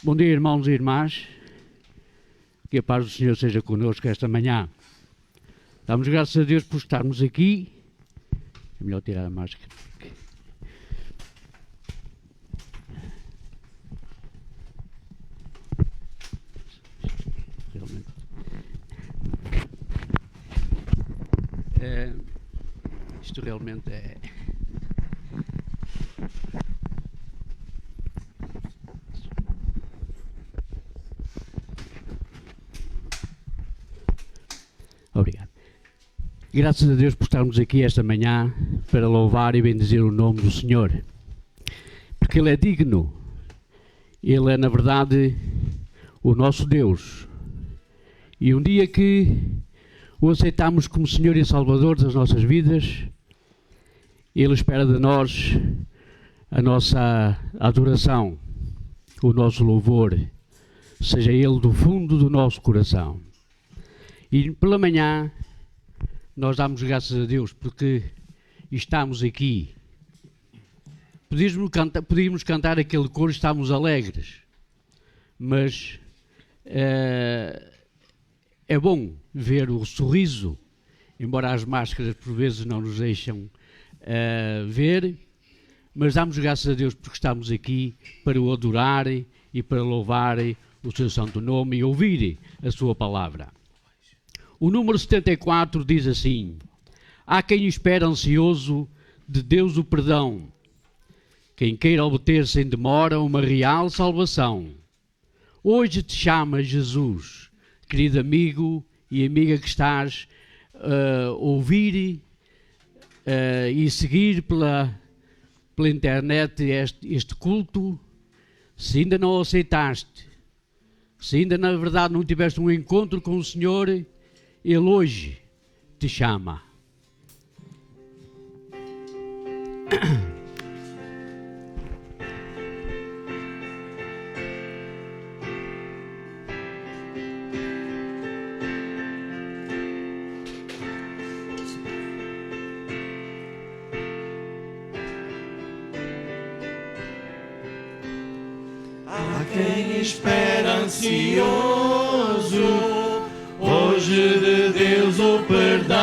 Bom dia, irmãos e irmãs. Que a paz do Senhor seja connosco esta manhã. Damos graças a Deus por estarmos aqui. É melhor tirar a máscara. Isto realmente é... Obrigado. Graças a Deus por estarmos aqui esta manhã para louvar e bendizer o nome do Senhor. Porque Ele é digno. Ele é, na verdade, o nosso Deus. E um dia que o aceitamos como Senhor e Salvador das nossas vidas, Ele espera de nós a nossa adoração, o nosso louvor, seja Ele do fundo do nosso coração. E pela manhã nós damos graças a Deus porque estamos aqui. Podíamos cantar aquele coro, estamos alegres, mas é bom ver o sorriso, embora as máscaras por vezes não nos deixam ver, mas damos graças a Deus porque estamos aqui para o adorar e para louvar o seu santo nome e ouvir a sua palavra. O número 74 diz assim: há quem espera ansioso de Deus o perdão, quem queira obter sem demora uma real salvação. Hoje te chama Jesus, querido amigo e amiga que estás a ouvir e seguir pela internet este culto. Se ainda não aceitaste, se ainda na verdade não tiveste um encontro com o Senhor, Ele hoje te chama. Há quem espera ansioso hoje de Deus o perdão,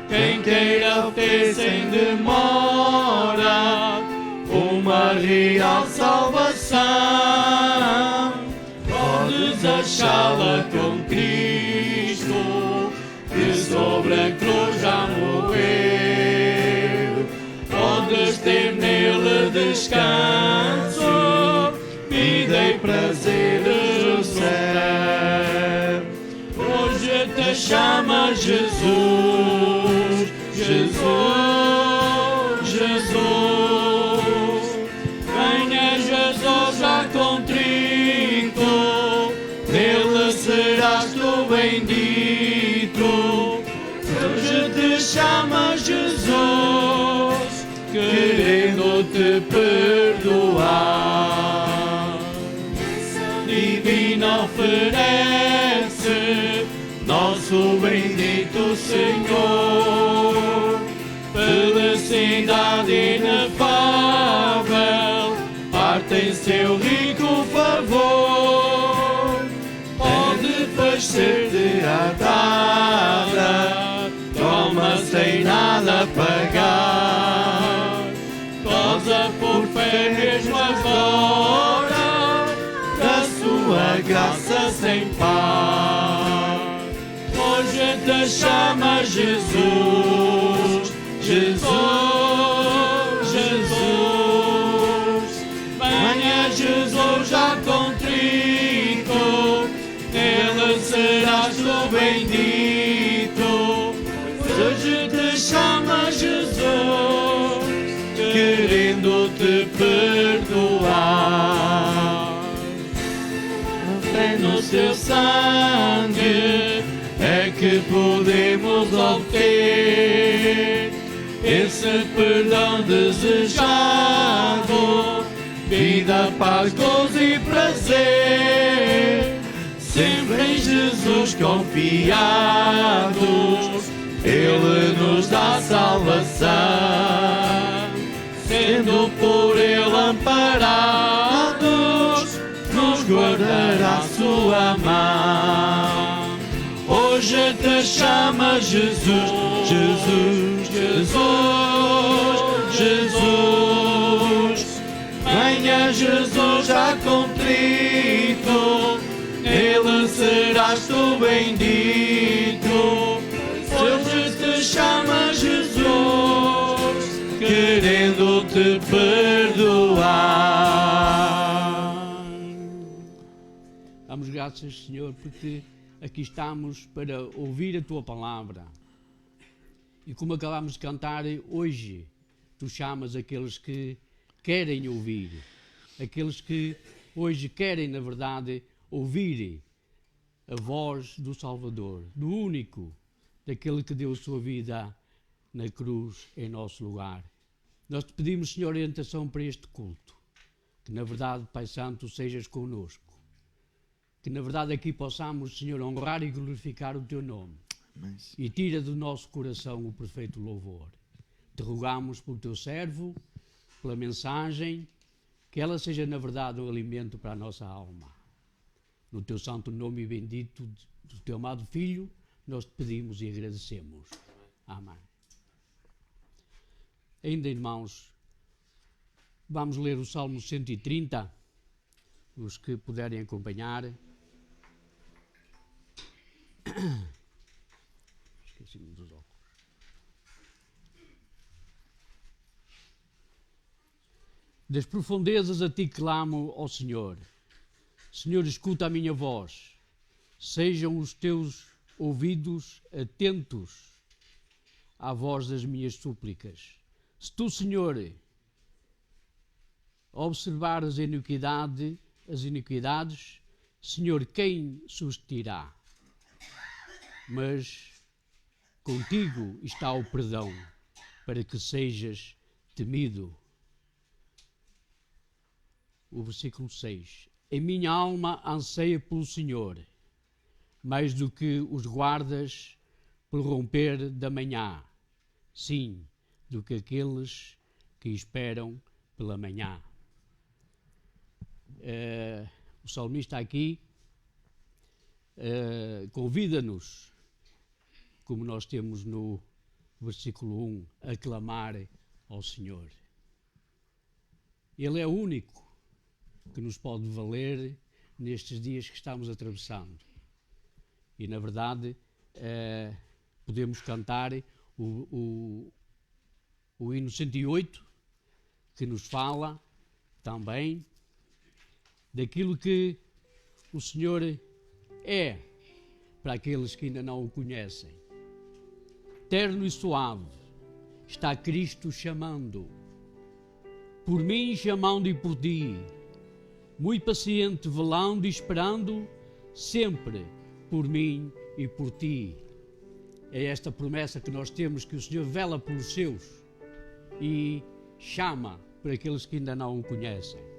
quem queira ter sem demora uma real salvação. Podes achá-la com Cristo, que sobre a cruz já morreu. Podes ter nele descanso, vida e prazer do céu. Hoje te chama Jesus, Jesus, Jesus. Venha Jesus já contrito, nele serás tu bendito. Hoje te chama Jesus, querendo te perdoar. Divina oferece nosso bendito Senhor, felicidade inefável, parte em seu rico favor. Pode ser-te atada, toma sem nada pagar, goza por fé mesmo agora da sua graça sem par. Hoje te chama Jesus, Jesus, Jesus. Venha Jesus já contrito, nele serás tu bendito. Hoje te chama Jesus, querendo te perdoar. A fé no seu sangue é que podemos obter esse perdão desejado, vida, paz, gozo e prazer. Sempre em Jesus confiados, Ele nos dá salvação, sendo por Ele amparados tua mão. Hoje te chama Jesus, Jesus, Jesus, Jesus. Venha Jesus já contrito, nele serás tu bendito. Hoje te chama Jesus, querendo te perdoar. Damos graças, Senhor, porque aqui estamos para ouvir a tua palavra. E como acabamos de cantar, hoje tu chamas aqueles que querem ouvir, aqueles que hoje querem, na verdade, ouvir a voz do Salvador, do único, daquele que deu a sua vida na cruz em nosso lugar. Nós te pedimos, Senhor, orientação para este culto, que na verdade, Pai Santo, sejas connosco, que na verdade aqui possamos, Senhor, honrar e glorificar o teu nome. Amém. E tira do nosso coração o perfeito louvor. Te rogamos pelo teu servo, pela mensagem, que ela seja na verdade um alimento para a nossa alma. No teu santo nome bendito do teu amado Filho, nós te pedimos e agradecemos. Amém. Ainda, irmãos, vamos ler o Salmo 130, os que puderem acompanhar. Esqueci-me dos óculos. Das profundezas a ti clamo, ó Senhor. Senhor, escuta a minha voz. Sejam os teus ouvidos atentos à voz das minhas súplicas. Se tu, Senhor, observar as iniquidades, Senhor, quem sustentará? Mas contigo está o perdão, para que sejas temido. O versículo 6. A minha alma anseia pelo Senhor, mais do que os guardas pelo romper da manhã. Sim, do que aqueles que esperam pela manhã. O salmista aqui convida-nos, como nós temos no versículo 1, a clamar ao Senhor. Ele é o único que nos pode valer nestes dias que estamos atravessando. E, na verdade, podemos cantar o hino 108, que nos fala também daquilo que o Senhor é para aqueles que ainda não o conhecem. Terno e suave está Cristo chamando, por mim chamando e por ti, muito paciente, velando e esperando, sempre por mim e por ti. É esta promessa que nós temos, que o Senhor vela pelos seus e chama por aqueles que ainda não o conhecem.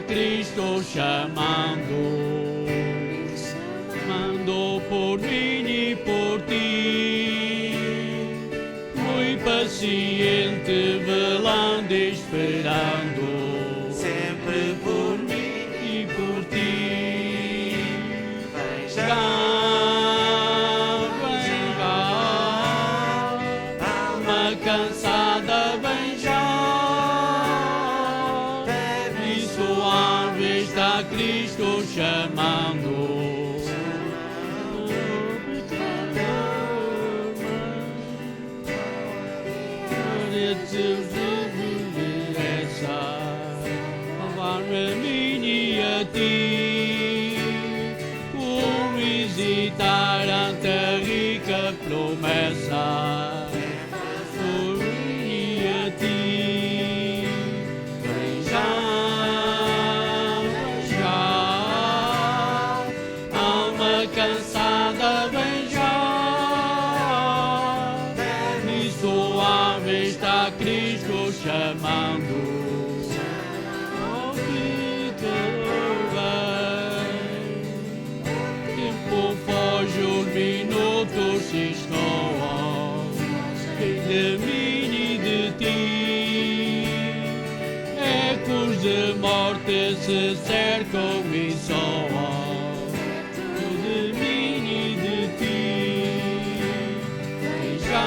Cristo chamando, mandou por mim e por ti, muito paciente, velando e esperando, sempre por mim e por ti. vem Já, já, vem já, alma cansada, vem já. Está Cristo chamando, levar-me a mim e a ti, por visitar ante a rica promessa, por mim e a ti, vem já. Cansada, vem já, e suave está Cristo chamando. Oh, pecador, vem. Tempo foge, os minutos se escoam de mim e de ti. Ecos de morte se cercam e soam de mim e de ti. Vem já,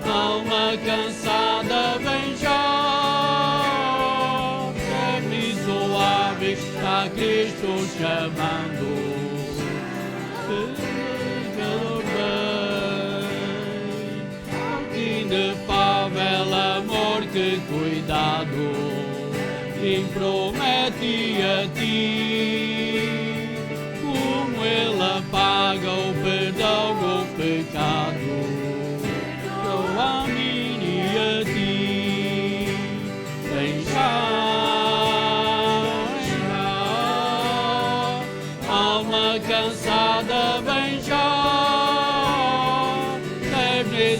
alma cansada, vem já. Terno suave está Cristo chamando. Inefável amor, que cuidado e promete a ti. Como ele apaga o perdão, o pecado, eu a mim e a ti. Vem já, alma cansada, vem já.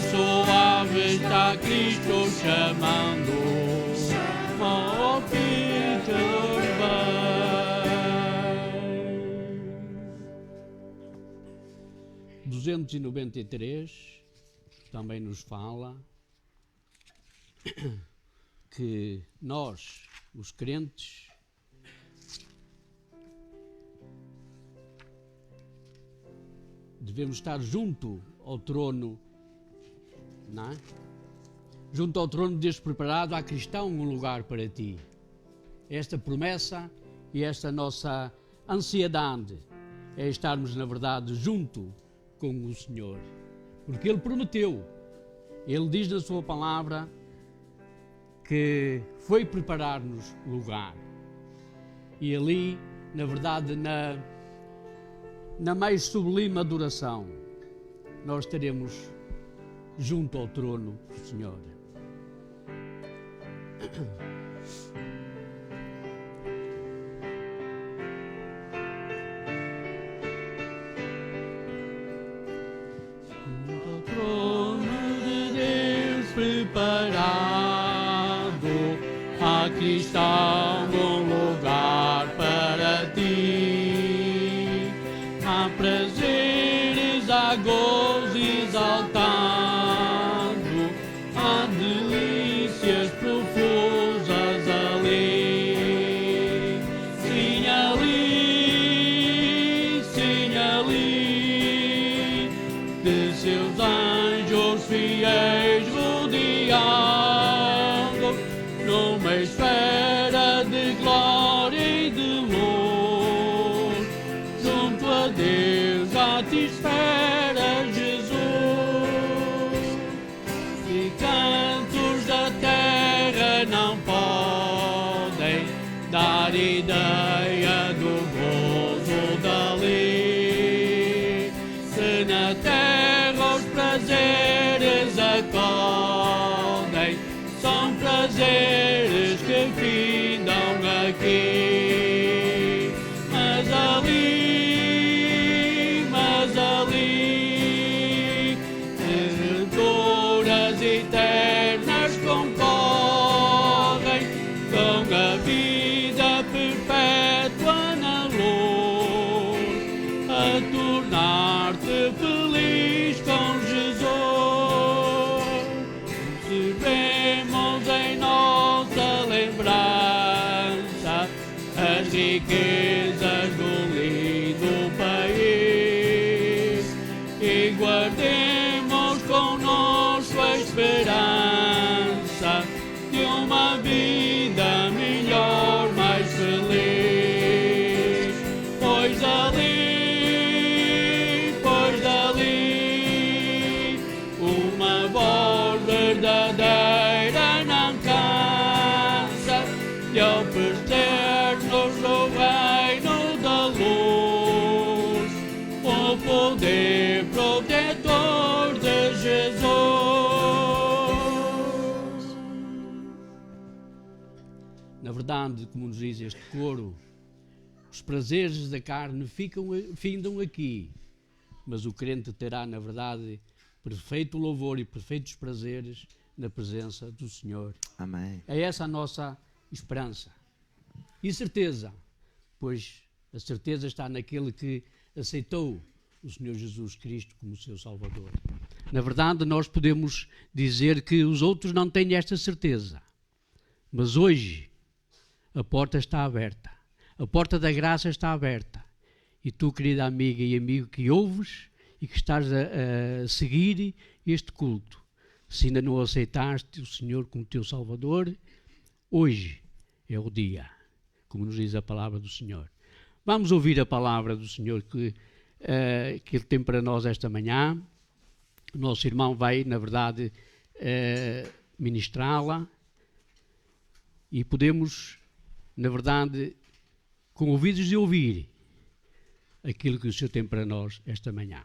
Suave está Cristo chamando. Oh, pecador, vem. 293 também nos fala que nós, os crentes, devemos estar junto ao trono, não é? Junto ao trono de Deus preparado, há cristão um lugar para ti. Esta promessa e esta nossa ansiedade é estarmos, na verdade, junto com o Senhor. Porque Ele prometeu, Ele diz na sua palavra que foi preparar-nos lugar. E ali, na verdade, na mais sublime adoração, nós estaremos junto ao trono do Senhor. Junto ao trono de Deus preparado, aqui está um lugar para ti. Há prazeres, há gozo exaltado, delícias profusas ali. Sim, ali, de seus anjos fiéis rodeando, numa esfera de glória e de luz, junto a Deus a te espera Jesus. E cantos da terra não podem dar ideia do gozo dali. Se na terra os prazeres acodem, são prazeres que findam aqui. Mas ali, venturas eternas concorrem com a vida perpétua na luz, a tornar-te feliz com Jesus. Conservemos em nossa lembrança as riquezas do lindo país e guardemos conosco a esperança de uma vida melhor, mais feliz. Pois dali, uma voz verdadeira não cansa de oferecer-nos o reino da luz, o poder protetor de Jesus. Na verdade, como nos diz este coro, os prazeres da carne findam aqui, mas o crente terá, na verdade, perfeito louvor e perfeitos prazeres na presença do Senhor. Amém. É essa a nossa esperança. E certeza, pois a certeza está naquele que aceitou o Senhor Jesus Cristo como seu Salvador. Na verdade, nós podemos dizer que os outros não têm esta certeza. Mas hoje, a porta está aberta. A porta da graça está aberta. E tu, querida amiga e amigo que ouves e que estás a seguir este culto, se ainda não aceitaste o Senhor como teu Salvador, hoje é o dia, como nos diz a palavra do Senhor. Vamos ouvir a palavra do Senhor que Ele tem para nós esta manhã. O nosso irmão vai, na verdade, ministrá-la e podemos, na verdade, com ouvidos de ouvir aquilo que o Senhor tem para nós esta manhã.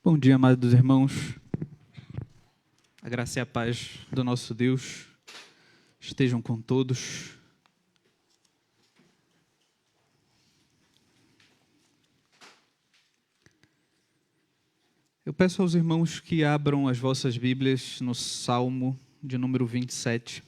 Bom dia, amados irmãos. A graça e a paz do nosso Deus estejam com todos. Eu peço aos irmãos que abram as vossas Bíblias no Salmo de número 27.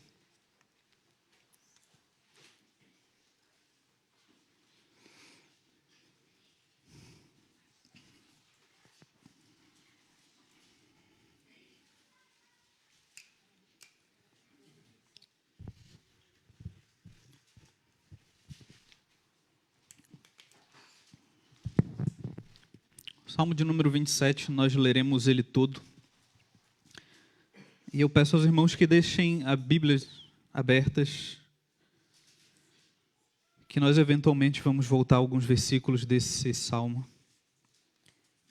Salmo de número 27, nós leremos ele todo. E eu peço aos irmãos que deixem a Bíblia abertas, que nós eventualmente vamos voltar a alguns versículos desse salmo.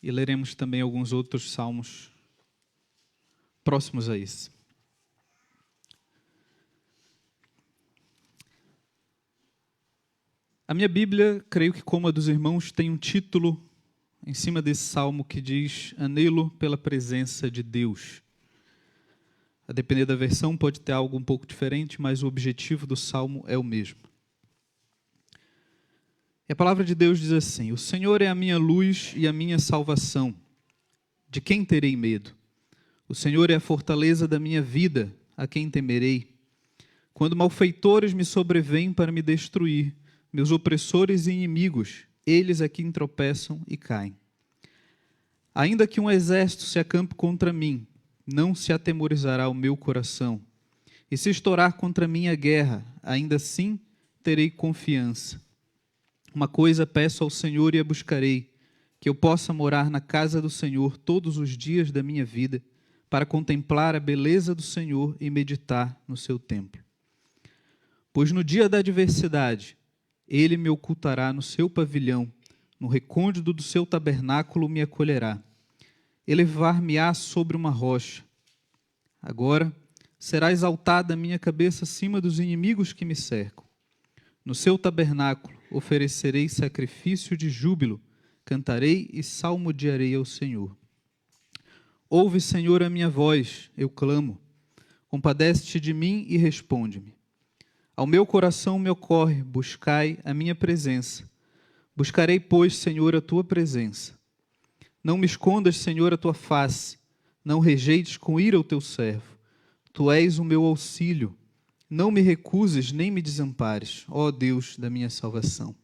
E leremos também alguns outros salmos próximos a esse. A minha Bíblia, creio que como a dos irmãos, tem um título em cima desse salmo que diz anelo pela presença de Deus. A depender da versão pode ter algo um pouco diferente, mas o objetivo do salmo é o mesmo. E a palavra de Deus diz assim: o Senhor é a minha luz e a minha salvação. De quem terei medo? O Senhor é a fortaleza da minha vida, a quem temerei? Quando malfeitores me sobrevêm para me destruir, meus opressores e inimigos, eles é quem tropeçam e caem. Ainda que um exército se acampe contra mim, não se atemorizará o meu coração. E se estourar contra mim a guerra, ainda assim terei confiança. Uma coisa peço ao Senhor e a buscarei, que eu possa morar na casa do Senhor todos os dias da minha vida, para contemplar a beleza do Senhor e meditar no seu templo. Pois no dia da adversidade, Ele me ocultará no seu pavilhão, no recôndito do seu tabernáculo me acolherá. Elevar-me-á sobre uma rocha. Agora será exaltada a minha cabeça acima dos inimigos que me cercam. No seu tabernáculo oferecerei sacrifício de júbilo, cantarei e salmodiarei ao Senhor. Ouve, Senhor, a minha voz, eu clamo. Compadece-te de mim e responde-me. Ao meu coração me ocorre, buscai a minha presença. Buscarei, pois, Senhor, a tua presença. Não me escondas, Senhor, a tua face. Não rejeites com ira o teu servo. Tu és o meu auxílio. Não me recuses nem me desampares, ó Deus da minha salvação.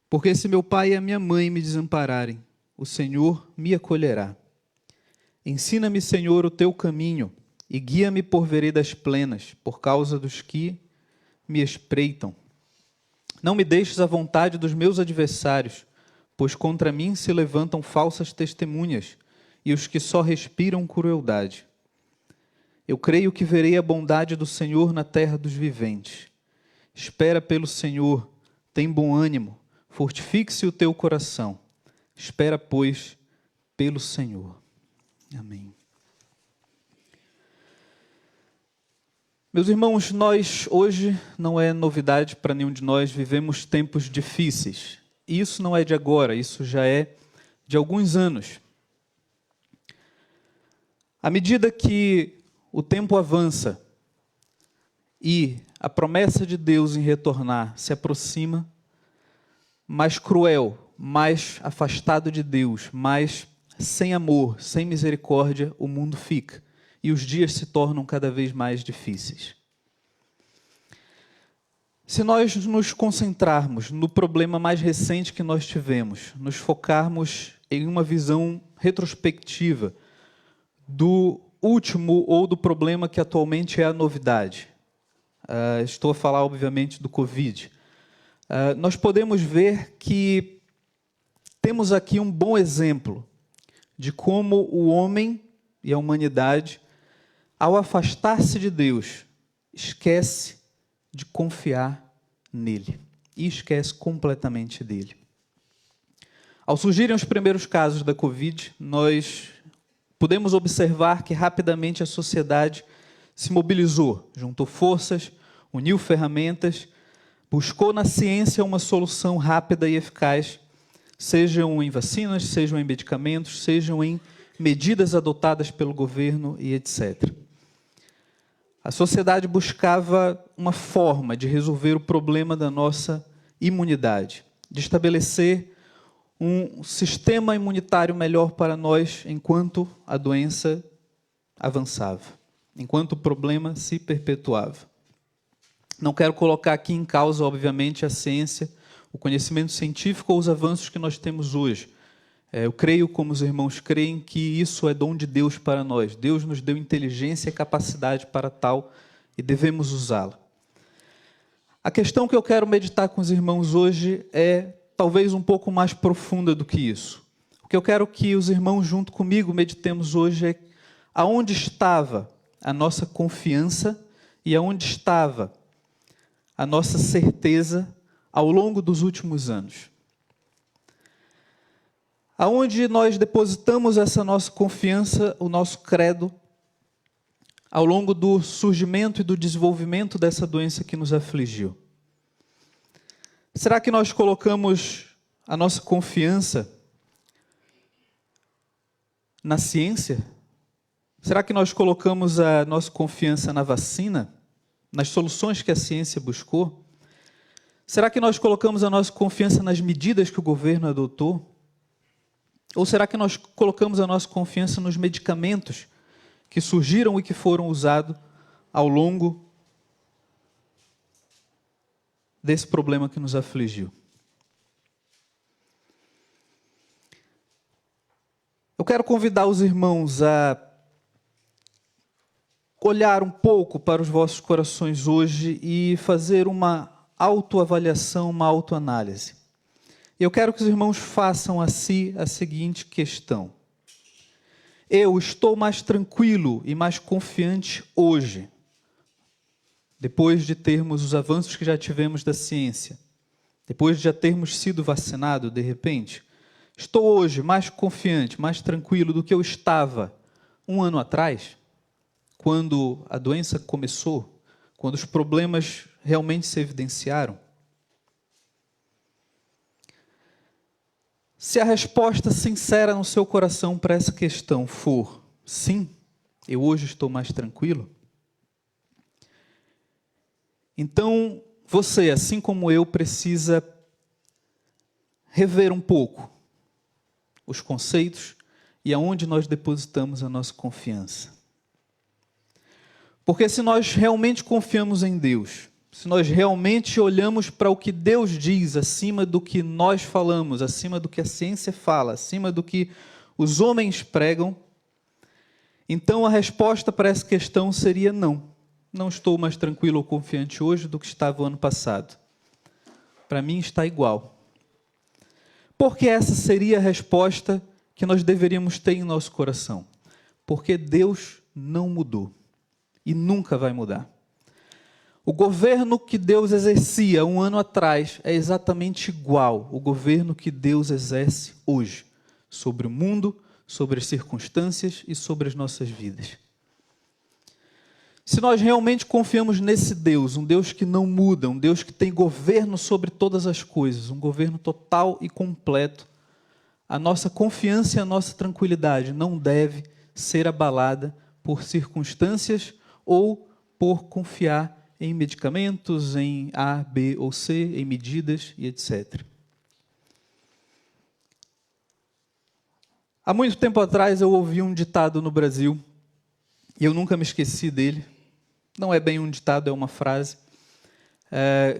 Porque se meu pai e a minha mãe me desampararem, o o Senhor me acolherá. Ensina-me, Senhor, o teu caminho e guia-me por veredas plenas, por causa dos que me espreitam. Não me deixes à vontade dos meus adversários, pois contra mim se levantam falsas testemunhas e os que só respiram crueldade. Eu creio que verei a bondade do Senhor na terra dos viventes. Espera pelo Senhor, tem bom ânimo, fortifique-se o teu coração. Espera, pois, pelo Senhor. Amém. Meus irmãos, nós hoje, não é novidade para nenhum de nós, vivemos tempos difíceis. E isso não é de agora, isso já é de alguns anos. À medida que o tempo avança e a promessa de Deus em retornar se aproxima, mais cruel, mais afastado de Deus, mais sem amor, sem misericórdia, o mundo fica. E os dias se tornam cada vez mais difíceis. Se nós nos concentrarmos no problema mais recente que nós tivemos, nos focarmos em uma visão retrospectiva do último ou do problema que atualmente é a novidade, estou a falar, obviamente, do Covid, nós podemos ver que temos aqui um bom exemplo de como o homem e a humanidade, ao afastar-se de Deus, esquece de confiar nele e esquece completamente dele. Ao surgirem os primeiros casos da Covid, nós podemos observar que rapidamente a sociedade se mobilizou, juntou forças, uniu ferramentas, buscou na ciência uma solução rápida e eficaz, sejam em vacinas, sejam em medicamentos, sejam em medidas adotadas pelo governo e etc. A sociedade buscava uma forma de resolver o problema da nossa imunidade, de estabelecer um sistema imunitário melhor para nós enquanto a doença avançava, enquanto o problema se perpetuava. Não quero colocar aqui em causa, obviamente, a ciência, o conhecimento científico ou os avanços que nós temos hoje. Eu creio, como os irmãos creem, que isso é dom de Deus para nós. Deus nos deu inteligência e capacidade para tal e devemos usá-la. A questão que eu quero meditar com os irmãos hoje é talvez um pouco mais profunda do que isso. O que eu quero que os irmãos junto comigo meditemos hoje é aonde estava a nossa confiança e aonde estava a nossa certeza ao longo dos últimos anos. Aonde nós depositamos essa nossa confiança, o nosso credo, ao longo do surgimento e do desenvolvimento dessa doença que nos afligiu. Será que nós colocamos a nossa confiança na ciência? Será que nós colocamos a nossa confiança na vacina? Nas soluções que a ciência buscou? Será que nós colocamos a nossa confiança nas medidas que o governo adotou? Ou será que nós colocamos a nossa confiança nos medicamentos que surgiram e que foram usados ao longo desse problema que nos afligiu? Eu quero convidar os irmãos a olhar um pouco para os vossos corações hoje e fazer uma autoavaliação, uma autoanálise. Eu quero que os irmãos façam a si a seguinte questão: eu estou mais tranquilo e mais confiante hoje, depois de termos os avanços que já tivemos da ciência, depois de já termos sido vacinados de repente? Estou hoje mais confiante, mais tranquilo do que eu estava um ano atrás, quando a doença começou, quando os problemas realmente se evidenciaram? Se a resposta sincera no seu coração para essa questão for sim, eu hoje estou mais tranquilo, então você, assim como eu, precisa rever um pouco os conceitos e aonde nós depositamos a nossa confiança. Porque se nós realmente confiamos em Deus, se nós realmente olhamos para o que Deus diz, acima do que nós falamos, acima do que a ciência fala, acima do que os homens pregam, então a resposta para essa questão seria não. Não estou mais tranquilo ou confiante hoje do que estava o ano passado. Para mim está igual. Porque essa seria a resposta que nós deveríamos ter em nosso coração. Porque Deus não mudou e nunca vai mudar. O governo que Deus exercia um ano atrás é exatamente igual ao governo que Deus exerce hoje, sobre o mundo, sobre as circunstâncias e sobre as nossas vidas. Se nós realmente confiamos nesse Deus, um Deus que não muda, um Deus que tem governo sobre todas as coisas, um governo total e completo, a nossa confiança e a nossa tranquilidade não deve ser abalada por circunstâncias ou por confiar em medicamentos, em A, B ou C, em medidas e etc. Há muito tempo atrás eu ouvi um ditado no Brasil, e eu nunca me esqueci dele. Não é bem um ditado, é uma frase,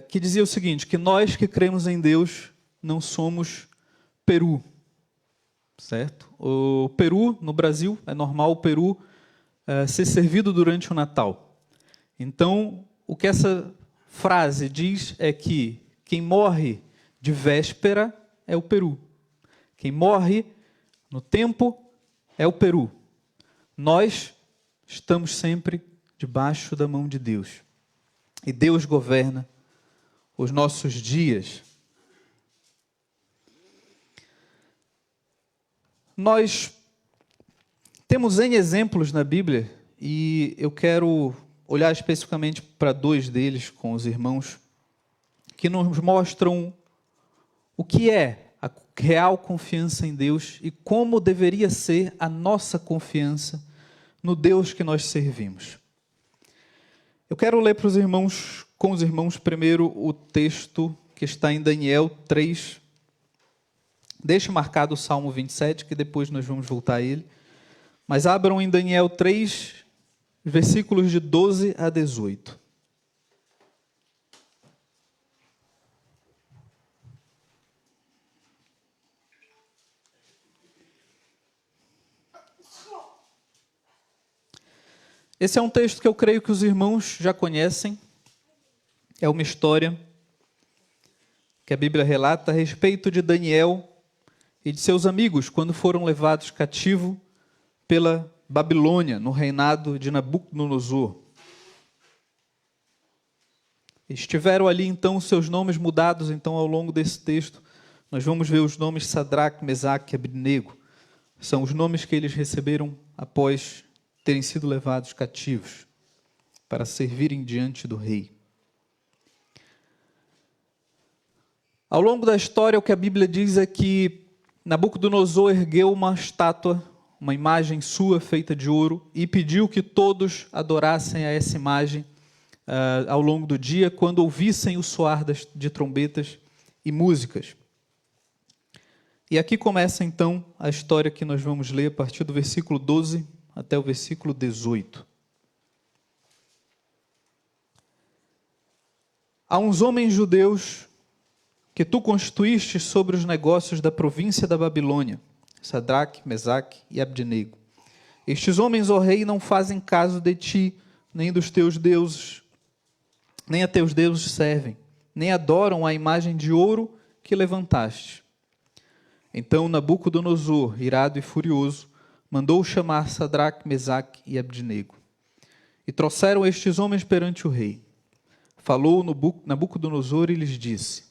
que dizia o seguinte, que nós que cremos em Deus não somos peru, certo? O peru, no Brasil, é normal o peru ser servido durante o Natal. Então, o que essa frase diz é que quem morre de véspera é o peru. Quem morre no tempo é o peru. Nós estamos sempre debaixo da mão de Deus. E Deus governa os nossos dias. Nós temos N exemplos na Bíblia e eu quero olhar especificamente para 2 deles com os irmãos que nos mostram o que é a real confiança em Deus e como deveria ser a nossa confiança no Deus que nós servimos. Eu quero ler para os irmãos, com os irmãos primeiro o texto que está em Daniel 3. Deixe marcado o Salmo 27, que depois nós vamos voltar a ele. Mas abram em Daniel 3, versículos de 12 a 18. Esse é um texto que eu creio que os irmãos já conhecem. É uma história que a Bíblia relata a respeito de Daniel e de seus amigos quando foram levados cativo pela Babilônia, no reinado de Nabucodonosor. Estiveram ali então os seus nomes mudados, então ao longo desse texto nós vamos ver os nomes Sadraque, Mesaque e Abednego. São os nomes que eles receberam após terem sido levados cativos para servirem diante do rei. Ao longo da história, o que a Bíblia diz é que Nabucodonosor ergueu uma estátua, uma imagem sua feita de ouro, e pediu que todos adorassem a essa imagem ao longo do dia, quando ouvissem o soar de trombetas e músicas. E aqui começa então a história que nós vamos ler a partir do versículo 12 até o versículo 18. Há uns homens judeus que tu constituíste sobre os negócios da província da Babilônia, Sadraque, Mesaque e Abednego. Estes homens, ó rei, não fazem caso de ti, nem dos teus deuses, nem a teus deuses servem, nem adoram a imagem de ouro que levantaste. Então Nabucodonosor, irado e furioso, mandou chamar Sadraque, Mesaque e Abednego. E trouxeram estes homens perante o rei. Falou Nabucodonosor e lhes disse: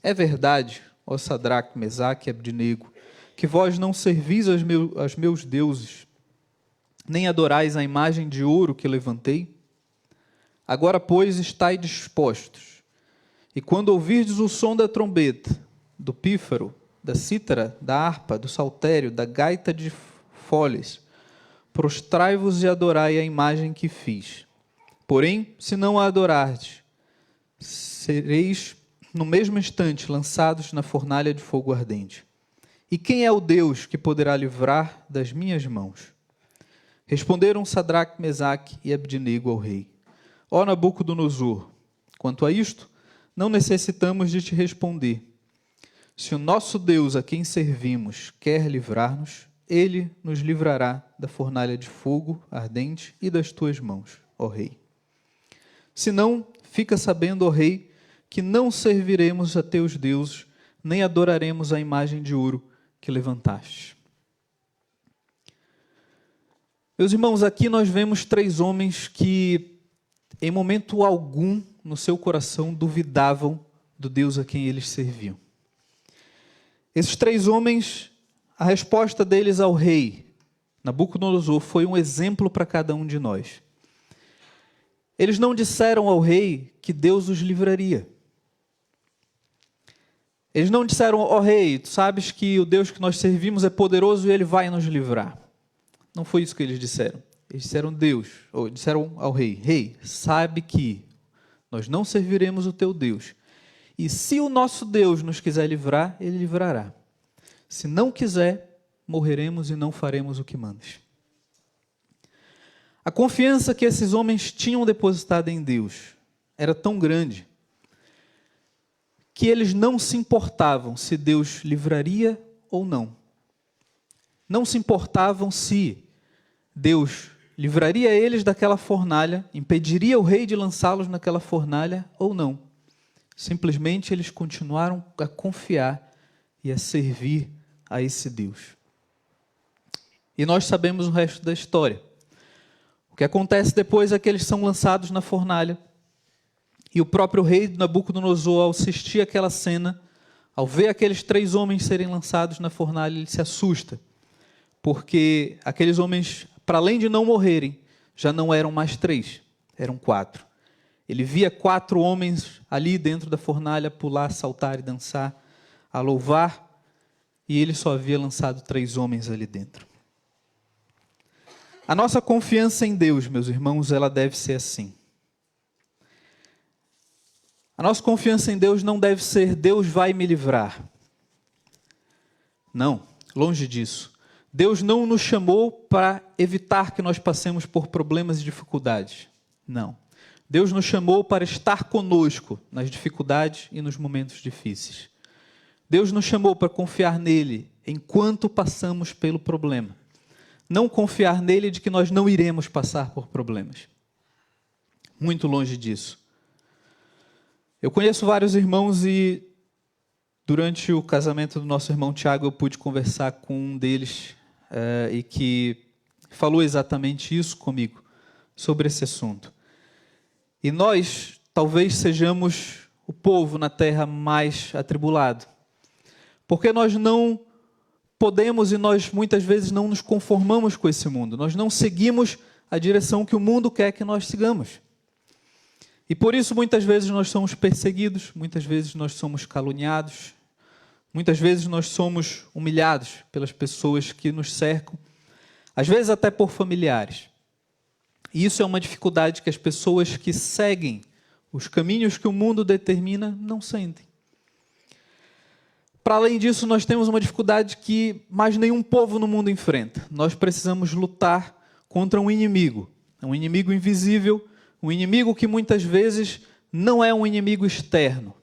é verdade, ó Sadraque, Mesaque e Abednego, que vós não servis aos meus deuses, nem adorais a imagem de ouro que levantei? Agora, pois, estai dispostos, e quando ouvirdes o som da trombeta, do pífaro, da cítara, da harpa, do saltério, da gaita de foles, prostrai-vos e adorai a imagem que fiz. Porém, se não a adorardes, sereis no mesmo instante lançados na fornalha de fogo ardente. E quem é o Deus que poderá livrar das minhas mãos? Responderam Sadraque, Mesaque e Abednego ao rei: ó Nabucodonosor, Quanto a isto, não necessitamos de te responder. Se o nosso Deus, a quem servimos, quer livrar-nos, Ele nos livrará da fornalha de fogo ardente e das tuas mãos, ó Rei. Se não, fica sabendo, ó Rei, que não serviremos a teus deuses, nem adoraremos a imagem de ouro que levantaste. Meus irmãos, aqui nós vemos 3 homens que, em momento algum, no seu coração, duvidavam do Deus a quem eles serviam. Esses 3 homens, a resposta deles ao rei Nabucodonosor foi um exemplo para cada um de nós. Eles não disseram ao rei que Deus os livraria. Eles não disseram, ó rei, tu sabes que o Deus que nós servimos é poderoso e Ele vai nos livrar. Não foi isso que eles disseram. Eles disseram disseram ao rei, rei, sabe que nós não serviremos o teu Deus. E se o nosso Deus nos quiser livrar, Ele livrará. Se não quiser, morreremos e não faremos o que mandas. A confiança que esses homens tinham depositado em Deus era tão grande que eles não se importavam se Deus livraria ou não. Não se importavam se Deus livraria eles daquela fornalha, impediria o rei de lançá-los naquela fornalha ou não. Simplesmente eles continuaram a confiar e a servir a esse Deus. E nós sabemos o resto da história. O que acontece depois é que eles são lançados na fornalha. E o próprio rei Nabucodonosor, ao assistir aquela cena, ao ver aqueles 3 homens serem lançados na fornalha, ele se assusta. Porque aqueles homens, para além de não morrerem, já não eram mais 3, eram 4. Ele via 4 homens ali dentro da fornalha pular, saltar e dançar, a louvar, e ele só havia lançado 3 homens ali dentro. A nossa confiança em Deus, meus irmãos, ela deve ser assim. A nossa confiança em Deus não deve ser Deus vai me livrar. Não, longe disso. Deus não nos chamou para evitar que nós passemos por problemas e dificuldades. Não. Deus nos chamou para estar conosco nas dificuldades e nos momentos difíceis. Deus nos chamou para confiar nele enquanto passamos pelo problema. Não confiar nele de que nós não iremos passar por problemas. Muito longe disso. Eu conheço vários irmãos e durante o casamento do nosso irmão Tiago eu pude conversar com um deles e que falou exatamente isso comigo, sobre esse assunto. E nós talvez sejamos o povo na terra mais atribulado, porque nós não podemos e nós muitas vezes não nos conformamos com esse mundo, nós não seguimos a direção que o mundo quer que nós sigamos. E por isso muitas vezes nós somos perseguidos, muitas vezes nós somos caluniados, muitas vezes nós somos humilhados pelas pessoas que nos cercam, às vezes até por familiares. E isso é uma dificuldade que as pessoas que seguem os caminhos que o mundo determina não sentem. Para além disso, nós temos uma dificuldade que mais nenhum povo no mundo enfrenta. Nós precisamos lutar contra um inimigo invisível, um inimigo que muitas vezes não é um inimigo externo.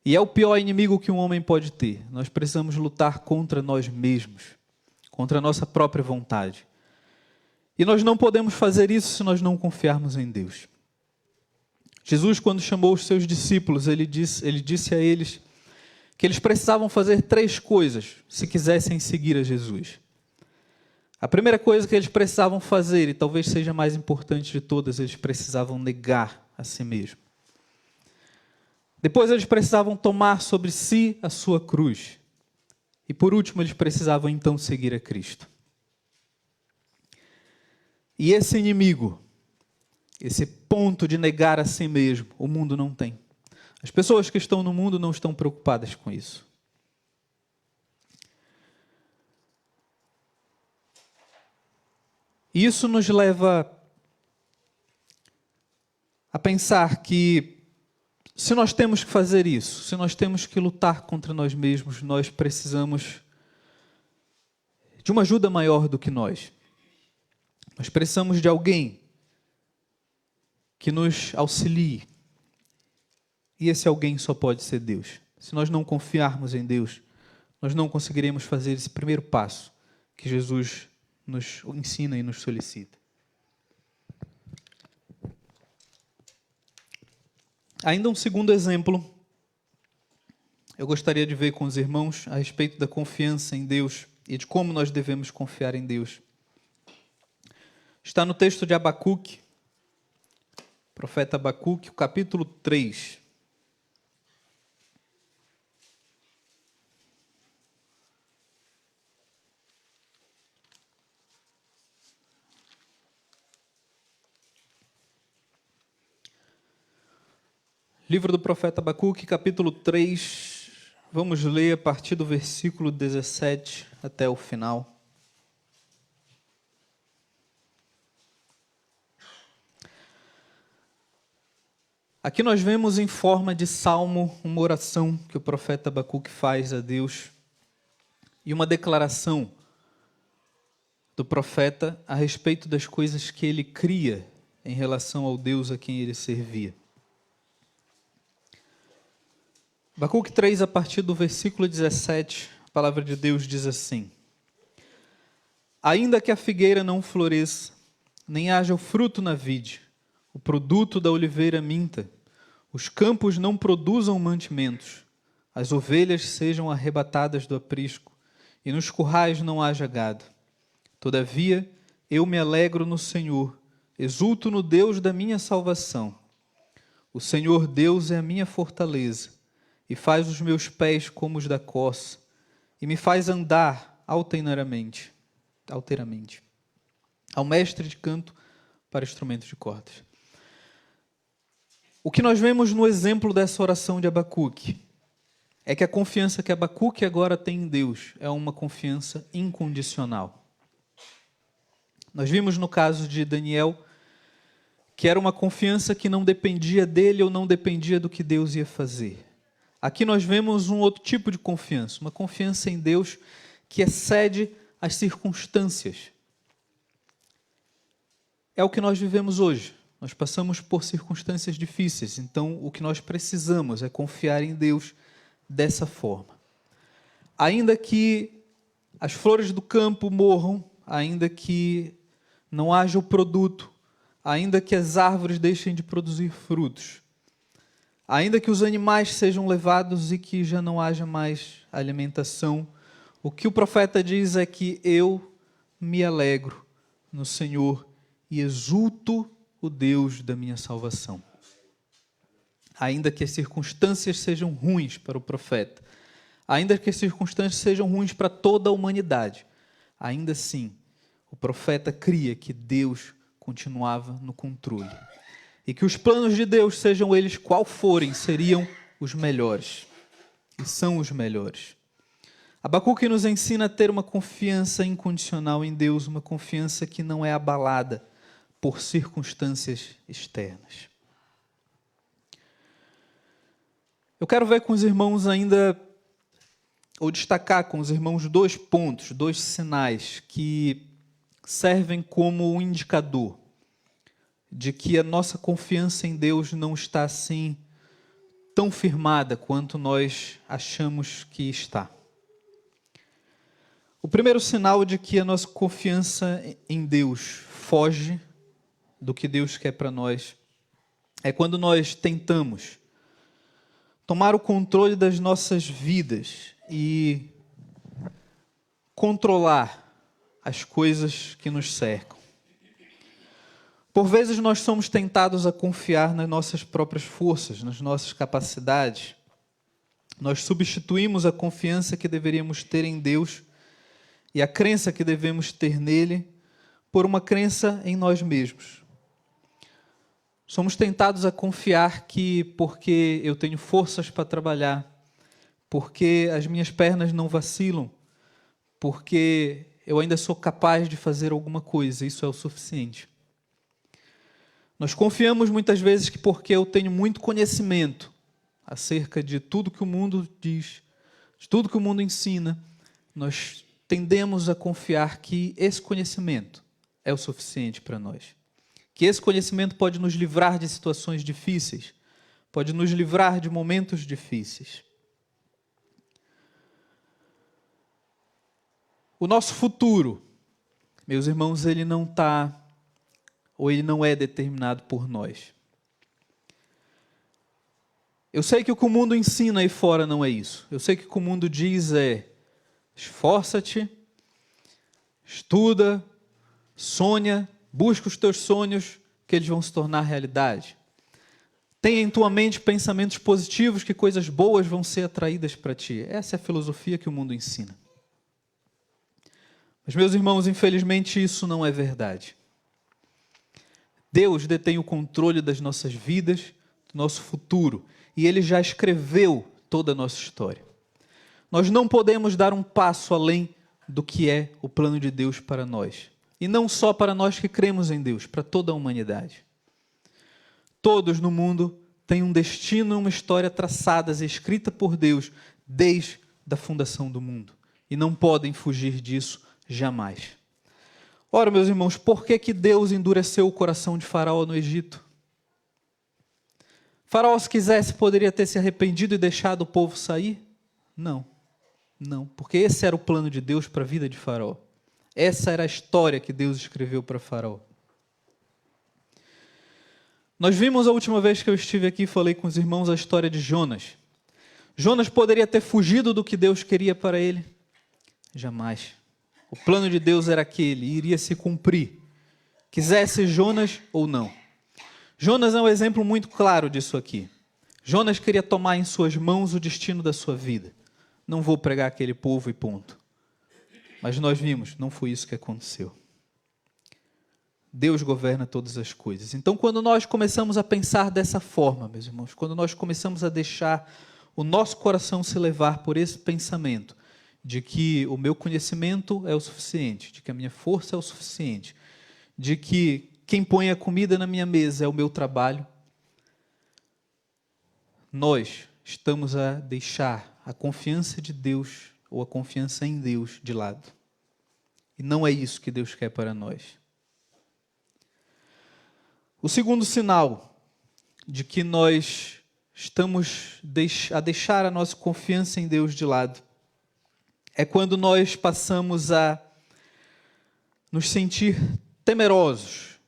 E é o pior inimigo que um homem pode ter. Nós precisamos lutar contra nós mesmos, contra a nossa própria vontade. E nós não podemos fazer isso se nós não confiarmos em Deus. Jesus, quando chamou os seus discípulos, ele disse a eles que eles precisavam fazer 3 coisas se quisessem seguir a Jesus. A primeira coisa que eles precisavam fazer, e talvez seja a mais importante de todas, eles precisavam negar a si mesmo. Depois eles precisavam tomar sobre si a sua cruz. E por último, eles precisavam então seguir a Cristo. E esse inimigo, esse ponto de negar a si mesmo, o mundo não tem. As pessoas que estão no mundo não estão preocupadas com isso. E isso nos leva a pensar que se nós temos que fazer isso, se nós temos que lutar contra nós mesmos, nós precisamos de uma ajuda maior do que nós. Nós precisamos de alguém que nos auxilie, E esse alguém só pode ser Deus. Se nós não confiarmos em Deus, nós não conseguiremos fazer esse primeiro passo que Jesus nos ensina e nos solicita. Ainda um segundo exemplo, eu gostaria de ver com os irmãos a respeito da confiança em Deus e de como nós devemos confiar em Deus. Está no texto de Abacuque, profeta Abacuque, o capítulo 3. Livro do profeta Abacuque, capítulo 3, vamos ler a partir do versículo 17 até o final. Aqui nós vemos em forma de salmo uma oração que o profeta Abacuque faz a Deus e uma declaração do profeta a respeito das coisas que ele cria em relação ao Deus a quem ele servia. Abacuque 3, a partir do versículo 17, a palavra de Deus diz assim: Ainda que a figueira não floresça, nem haja o fruto na vide, o produto da oliveira minta, os campos não produzam mantimentos, as ovelhas sejam arrebatadas do aprisco, e nos currais não haja gado. Todavia, eu me alegro no Senhor, exulto no Deus da minha salvação. O Senhor Deus é a minha fortaleza, e faz os meus pés como os da coça, e me faz andar alteramente. Ao mestre de canto para instrumentos de cordas. O que nós vemos no exemplo dessa oração de Abacuque é que a confiança que Abacuque agora tem em Deus é uma confiança incondicional. Nós vimos no caso de Daniel que era uma confiança que não dependia dele ou não dependia do que Deus ia fazer. Aqui nós vemos um outro tipo de confiança, uma confiança em Deus que excede as circunstâncias. É o que nós vivemos hoje. Nós passamos por circunstâncias difíceis, então o que nós precisamos é confiar em Deus dessa forma. Ainda que as flores do campo morram, ainda que não haja o produto, ainda que as árvores deixem de produzir frutos, ainda que os animais sejam levados e que já não haja mais alimentação, o que o profeta diz é que eu me alegro no Senhor e exulto o Deus da minha salvação. Ainda que as circunstâncias sejam ruins para o profeta, ainda que as circunstâncias sejam ruins para toda a humanidade, ainda assim, o profeta cria que Deus continuava no controle. E que os planos de Deus, sejam eles qual forem, seriam os melhores. E são os melhores. Abacuque nos ensina a ter uma confiança incondicional em Deus, uma confiança que não é abalada por circunstâncias externas. Eu quero ver com os irmãos ainda, ou destacar com os irmãos 2 pontos, 2 sinais que servem como um indicador de que a nossa confiança em Deus não está assim tão firmada quanto nós achamos que está. O primeiro sinal de que a nossa confiança em Deus foge do que Deus quer para nós é quando nós tentamos tomar o controle das nossas vidas e controlar as coisas que nos cercam. Por vezes nós somos tentados a confiar nas nossas próprias forças, nas nossas capacidades. Nós substituímos a confiança que deveríamos ter em Deus e a crença que devemos ter nele por uma crença em nós mesmos. Somos tentados a confiar que porque eu tenho forças para trabalhar, porque as minhas pernas não vacilam, porque eu ainda sou capaz de fazer alguma coisa, isso é o suficiente. Nós confiamos muitas vezes que porque eu tenho muito conhecimento acerca de tudo que o mundo diz, de tudo que o mundo ensina, nós tendemos a confiar que esse conhecimento é o suficiente para nós. Que esse conhecimento pode nos livrar de situações difíceis, pode nos livrar de momentos difíceis. O nosso futuro, meus irmãos, ele não é determinado por nós. Eu sei que o que o mundo ensina aí fora não é isso. Eu sei que o que o mundo diz é: esforça-te, estuda, sonha, busca os teus sonhos, que eles vão se tornar realidade. Tenha em tua mente pensamentos positivos, que coisas boas vão ser atraídas para ti. Essa é a filosofia que o mundo ensina. Mas, meus irmãos, infelizmente isso não é verdade. Deus detém o controle das nossas vidas, do nosso futuro, e Ele já escreveu toda a nossa história. Nós não podemos dar um passo além do que é o plano de Deus para nós. E não só para nós que cremos em Deus, para toda a humanidade. Todos no mundo têm um destino e uma história traçadas e escrita por Deus desde a fundação do mundo. E não podem fugir disso jamais. Ora, meus irmãos, por que Deus endureceu o coração de Faraó no Egito? Faraó, se quisesse, poderia ter se arrependido e deixado o povo sair? Não, porque esse era o plano de Deus para a vida de Faraó. Essa era a história que Deus escreveu para Faraó. Nós vimos a última vez que eu estive aqui, falei com os irmãos a história de Jonas. Jonas poderia ter fugido do que Deus queria para ele? Jamais. O plano de Deus era aquele, iria se cumprir. Quisesse Jonas ou não. Jonas é um exemplo muito claro disso aqui. Jonas queria tomar em suas mãos o destino da sua vida. Não vou pregar aquele povo e ponto. Mas nós vimos, não foi isso que aconteceu. Deus governa todas as coisas. Então, quando nós começamos a pensar dessa forma, meus irmãos, quando nós começamos a deixar o nosso coração se levar por esse pensamento, de que o meu conhecimento é o suficiente, de que a minha força é o suficiente, de que quem põe a comida na minha mesa é o meu trabalho, nós estamos a deixar a confiança de Deus ou a confiança em Deus de lado. E não é isso que Deus quer para nós. O segundo sinal de que nós estamos a deixar a nossa confiança em Deus de lado é quando nós passamos a nos sentir temerosos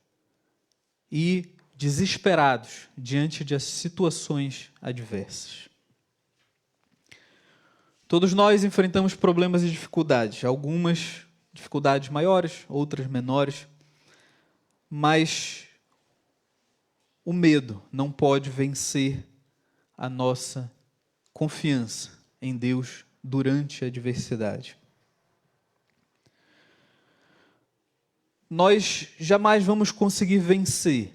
e desesperados diante de situações adversas. Todos nós enfrentamos problemas e dificuldades, algumas dificuldades maiores, outras menores, mas o medo não pode vencer a nossa confiança em Deus durante a adversidade. Nós jamais vamos conseguir vencer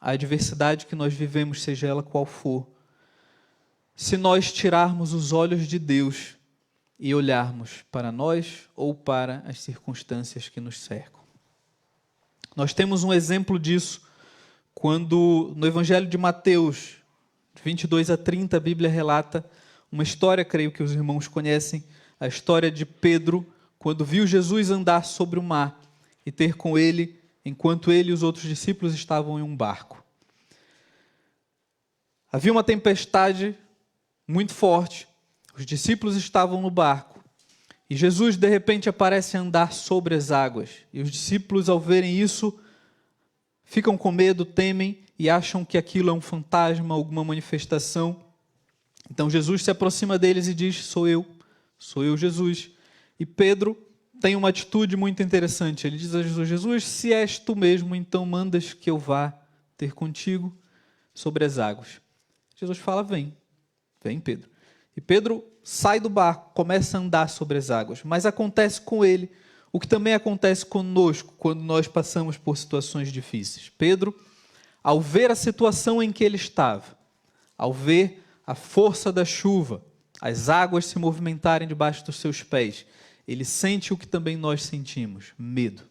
a adversidade que nós vivemos, seja ela qual for, se nós tirarmos os olhos de Deus e olharmos para nós ou para as circunstâncias que nos cercam. Nós temos um exemplo disso quando no Evangelho de Mateus, 22 a 30, a Bíblia relata uma história, creio que os irmãos conhecem, a história de Pedro, quando viu Jesus andar sobre o mar e ter com ele, enquanto ele e os outros discípulos estavam em um barco. Havia uma tempestade muito forte, os discípulos estavam no barco, e Jesus de repente aparece a andar sobre as águas, e os discípulos, ao verem isso, ficam com medo, temem e acham que aquilo é um fantasma, alguma manifestação. Então Jesus se aproxima deles e diz: sou eu Jesus. E Pedro tem uma atitude muito interessante. Ele diz a Jesus: Jesus, se és tu mesmo, então mandas que eu vá ter contigo sobre as águas. Jesus fala: vem Pedro. E Pedro sai do barco, começa a andar sobre as águas. Mas acontece com ele o que também acontece conosco quando nós passamos por situações difíceis. Pedro, ao ver a situação em que ele estava, ao ver a força da chuva, as águas se movimentarem debaixo dos seus pés, ele sente o que também nós sentimos: medo.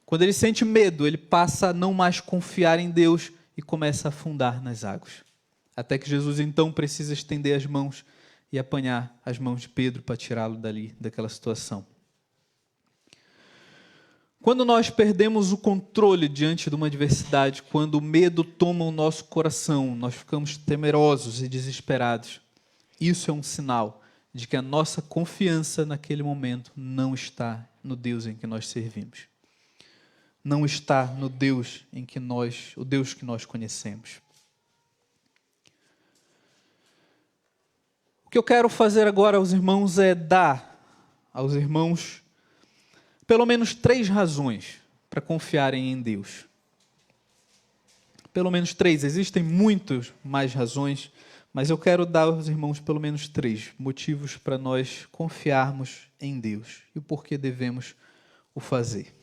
Quando ele sente medo, ele passa a não mais confiar em Deus e começa a afundar nas águas. Até que Jesus então precisa estender as mãos e apanhar as mãos de Pedro para tirá-lo dali, daquela situação. Quando nós perdemos o controle diante de uma adversidade, quando o medo toma o nosso coração, nós ficamos temerosos e desesperados, isso é um sinal de que a nossa confiança naquele momento não está no Deus em que nós servimos. Não está no Deus o Deus que nós conhecemos. O que eu quero fazer agora aos irmãos é dar aos irmãos pelo menos 3 razões para confiarem em Deus. Pelo menos 3, existem muitas mais razões, mas eu quero dar aos irmãos pelo menos 3 motivos para nós confiarmos em Deus e o porquê devemos o fazer.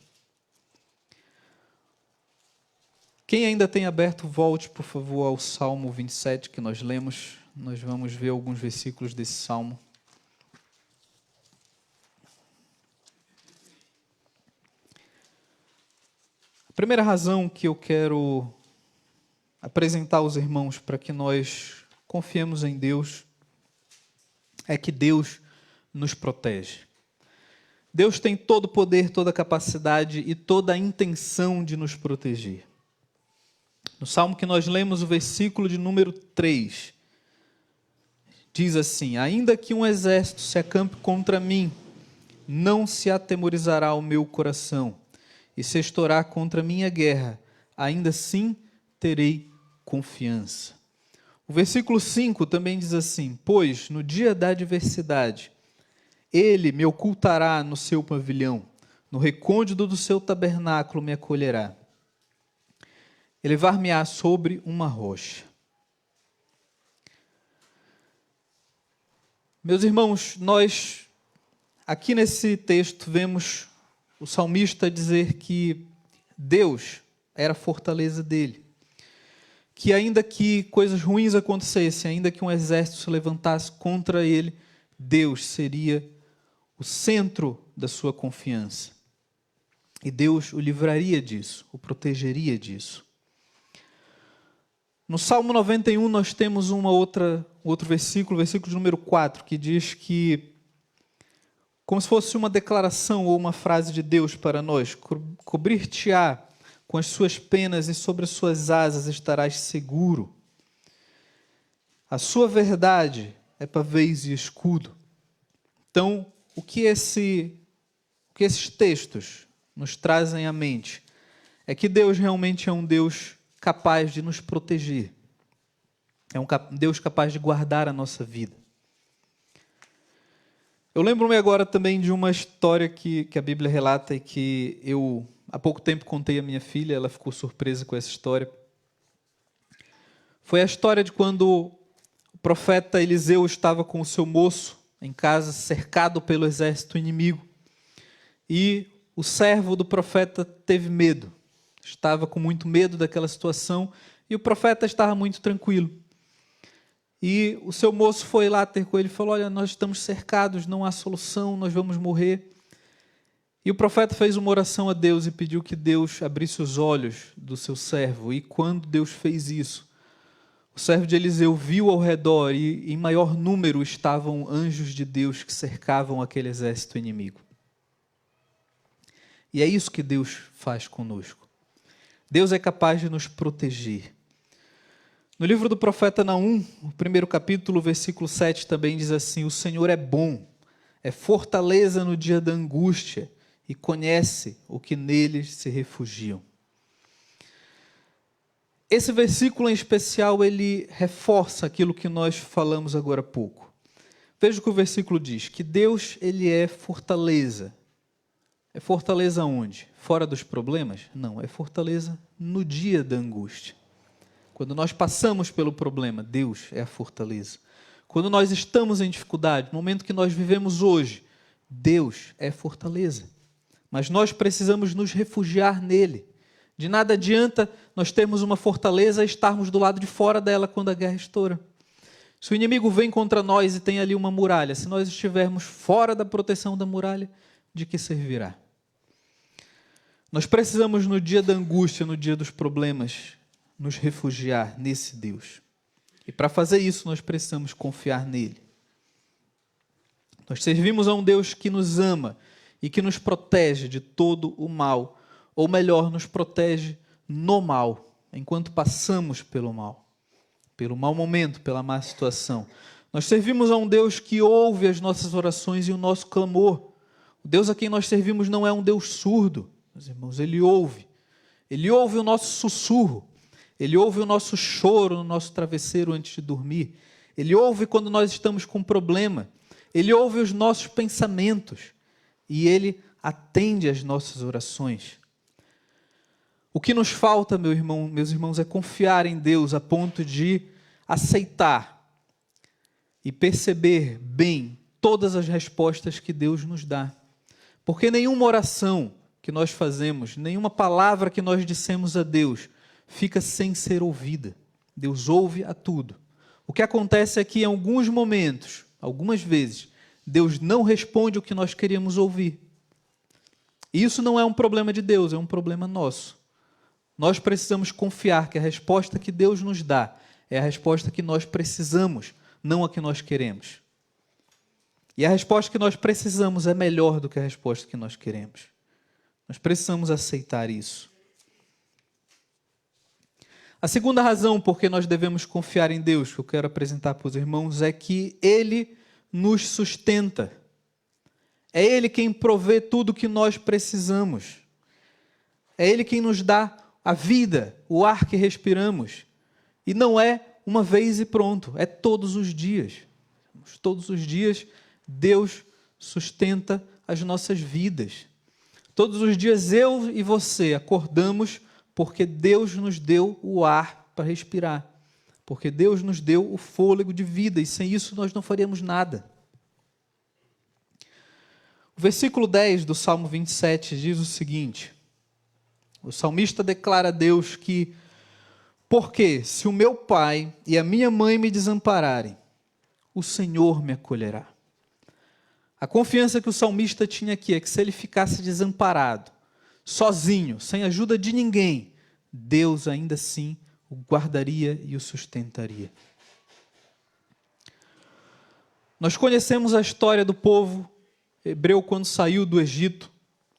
Quem ainda tem aberto, volte, por favor, ao Salmo 27 que nós lemos. Nós vamos ver alguns versículos desse Salmo. A primeira razão que eu quero apresentar aos irmãos para que nós confiemos em Deus é que Deus nos protege. Deus tem todo o poder, toda a capacidade e toda a intenção de nos proteger. No Salmo que nós lemos, o versículo de número 3, diz assim: ainda que um exército se acampe contra mim, não se atemorizará o meu coração, e se estourar contra a minha guerra, ainda assim terei confiança. O versículo 5 também diz assim: pois no dia da adversidade, ele me ocultará no seu pavilhão, no recôndito do seu tabernáculo me acolherá. Elevar-me-á sobre uma rocha. Meus irmãos, nós aqui nesse texto vemos o salmista dizer que Deus era a fortaleza dele. Que ainda que coisas ruins acontecessem, ainda que um exército se levantasse contra ele, Deus seria o centro da sua confiança. E Deus o livraria disso, o protegeria disso. No Salmo 91 nós temos outro versículo, versículo de número 4, que diz que, como se fosse uma declaração ou uma frase de Deus para nós: cobrir-te-á com as suas penas e sobre as suas asas estarás seguro. A sua verdade é pavês e escudo. Então, o que esses textos nos trazem à mente é que Deus realmente é um Deus capaz de nos proteger. É um Deus capaz de guardar a nossa vida. Eu lembro-me agora também de uma história que a Bíblia relata e que eu há pouco tempo contei à minha filha, ela ficou surpresa com essa história. Foi a história de quando o profeta Eliseu estava com o seu moço em casa, cercado pelo exército inimigo. E o servo do profeta teve medo. Estava com muito medo daquela situação e o profeta estava muito tranquilo. E o seu moço foi lá ter com ele e falou: olha, nós estamos cercados, não há solução, nós vamos morrer. E o profeta fez uma oração a Deus e pediu que Deus abrisse os olhos do seu servo. E quando Deus fez isso, o servo de Eliseu viu ao redor e em maior número estavam anjos de Deus que cercavam aquele exército inimigo. E é isso que Deus faz conosco. Deus é capaz de nos proteger. No livro do profeta Naum, o 1º capítulo, versículo 7, também diz assim: o Senhor é bom, é fortaleza no dia da angústia e conhece o que neles se refugiam. Esse versículo em especial, ele reforça aquilo que nós falamos agora há pouco. Veja o que o versículo diz, que Deus, ele é fortaleza. É fortaleza onde? Fora dos problemas? Não, é fortaleza no dia da angústia. Quando nós passamos pelo problema, Deus é a fortaleza. Quando nós estamos em dificuldade, no momento que nós vivemos hoje, Deus é fortaleza. Mas nós precisamos nos refugiar nele. De nada adianta nós termos uma fortaleza e estarmos do lado de fora dela quando a guerra estoura. Se o inimigo vem contra nós e tem ali uma muralha, se nós estivermos fora da proteção da muralha, de que servirá? Nós precisamos, no dia da angústia, no dia dos problemas, nos refugiar nesse Deus. E para fazer isso, nós precisamos confiar nele. Nós servimos a um Deus que nos ama e que nos protege de todo o mal ou melhor, nos protege no mal, enquanto passamos pelo mau momento, pela má situação. Nós servimos a um Deus que ouve as nossas orações e o nosso clamor. O Deus a quem nós servimos não é um Deus surdo, meus irmãos, Ele ouve. Ele ouve o nosso sussurro, Ele ouve o nosso choro no nosso travesseiro antes de dormir, Ele ouve quando nós estamos com problema, Ele ouve os nossos pensamentos e Ele atende às nossas orações. O que nos falta, meus irmãos, é confiar em Deus a ponto de aceitar e perceber bem todas as respostas que Deus nos dá. Porque nenhuma oração que nós fazemos, nenhuma palavra que nós dissemos a Deus fica sem ser ouvida. Deus ouve a tudo. O que acontece é que em alguns momentos, algumas vezes, Deus não responde o que nós queríamos ouvir. E isso não é um problema de Deus, é um problema nosso. Nós precisamos confiar que a resposta que Deus nos dá é a resposta que nós precisamos, não a que nós queremos. E a resposta que nós precisamos é melhor do que a resposta que nós queremos. Nós precisamos aceitar isso. A segunda razão por que nós devemos confiar em Deus, que eu quero apresentar para os irmãos, é que Ele nos sustenta. É Ele quem provê tudo o que nós precisamos. É Ele quem nos dá a vida, o ar que respiramos. E não é uma vez e pronto, é todos os dias. Todos os dias Deus sustenta as nossas vidas. Todos os dias eu e você acordamos porque Deus nos deu o ar para respirar. Porque Deus nos deu o fôlego de vida e sem isso nós não faríamos nada. O versículo 10 do Salmo 27 diz o seguinte: o salmista declara a Deus que, porque se o meu pai e a minha mãe me desampararem, o Senhor me acolherá. A confiança que o salmista tinha aqui é que se ele ficasse desamparado, sozinho, sem ajuda de ninguém, Deus ainda assim o guardaria e o sustentaria. Nós conhecemos a história do povo hebreu quando saiu do Egito,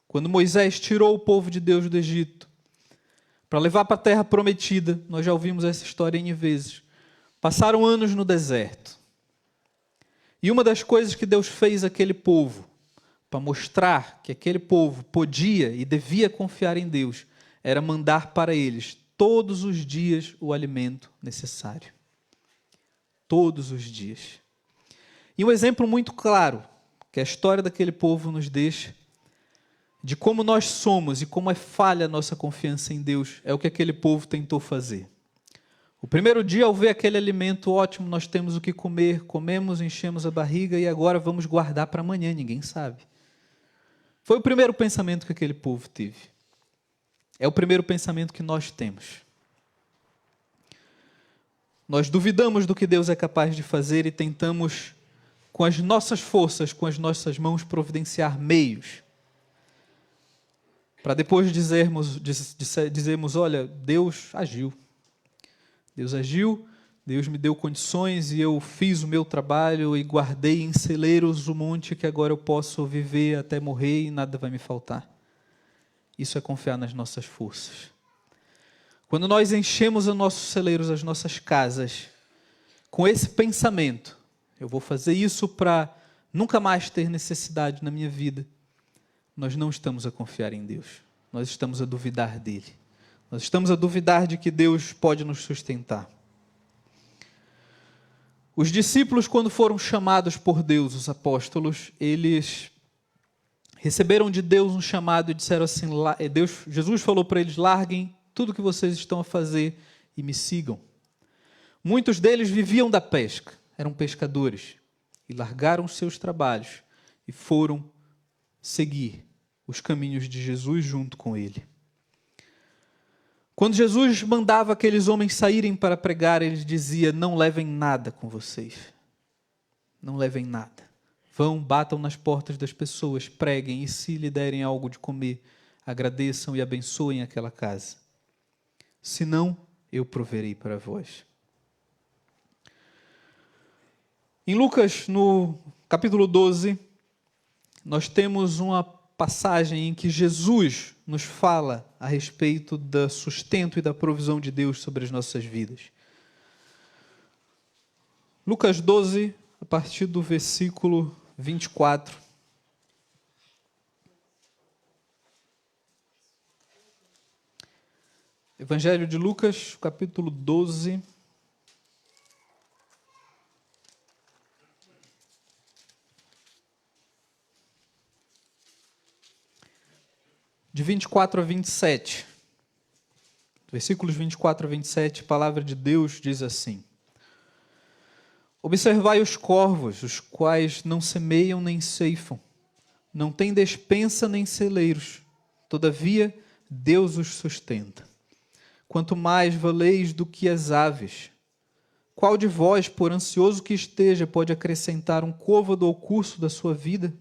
quando Moisés tirou o povo de Deus do Egito, para levar para a terra prometida. Nós já ouvimos essa história N vezes. Passaram anos no deserto. E uma das coisas que Deus fez àquele povo, para mostrar que aquele povo podia e devia confiar em Deus, era mandar para eles todos os dias o alimento necessário. Todos os dias. E um exemplo muito claro que a história daquele povo nos deixa de como nós somos e como é falha a nossa confiança em Deus, é o que aquele povo tentou fazer. O primeiro dia, ao ver aquele alimento ótimo, nós temos o que comer, comemos, enchemos a barriga e agora vamos guardar para amanhã, ninguém sabe. Foi o primeiro pensamento que aquele povo teve. É o primeiro pensamento que nós temos. Nós duvidamos do que Deus é capaz de fazer e tentamos, com as nossas forças, com as nossas mãos, providenciar meios para depois dizermos, olha, Deus agiu. Deus agiu, Deus me deu condições e eu fiz o meu trabalho e guardei em celeiros o monte que agora eu posso viver até morrer e nada vai me faltar. Isso é confiar nas nossas forças. Quando nós enchemos os nossos celeiros, as nossas casas, com esse pensamento, eu vou fazer isso para nunca mais ter necessidade na minha vida, nós não estamos a confiar em Deus. Nós estamos a duvidar dele. Nós estamos a duvidar de que Deus pode nos sustentar. Os discípulos, quando foram chamados por Deus, os apóstolos, eles receberam de Deus um chamado e disseram assim, Jesus falou para eles, larguem tudo que vocês estão a fazer e me sigam. Muitos deles viviam da pesca, eram pescadores, e largaram os seus trabalhos e foram seguir os caminhos de Jesus junto com ele. Quando Jesus mandava aqueles homens saírem para pregar, ele dizia, não levem nada com vocês. Não levem nada. Vão, batam nas portas das pessoas, preguem e se lhe derem algo de comer, agradeçam e abençoem aquela casa. Senão, eu proverei para vós. Em Lucas, no capítulo 12, nós temos uma passagem em que Jesus nos fala a respeito do sustento e da provisão de Deus sobre as nossas vidas. Lucas 12, a partir do versículo 24. Evangelho de Lucas, capítulo 12. De 24 a 27. Versículos 24 a 27, a palavra de Deus diz assim: Observai os corvos, os quais não semeiam nem ceifam, não têm despensa nem celeiros, todavia Deus os sustenta. Quanto mais valeis do que as aves. Qual de vós, por ansioso que esteja, pode acrescentar um côvado ao curso da sua vida?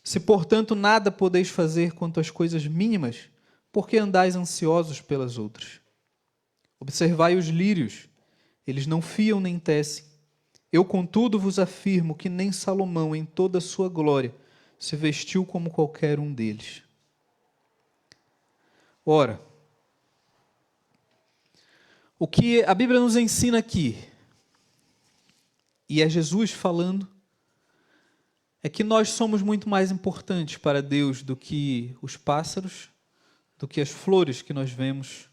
Se, portanto, nada podeis fazer quanto às coisas mínimas, por que andais ansiosos pelas outras? Observai os lírios, eles não fiam nem tecem. Eu, contudo, vos afirmo que nem Salomão, em toda a sua glória, se vestiu como qualquer um deles. Ora, o que a Bíblia nos ensina aqui, e é Jesus falando, é que nós somos muito mais importantes para Deus do que os pássaros, do que as flores que nós vemos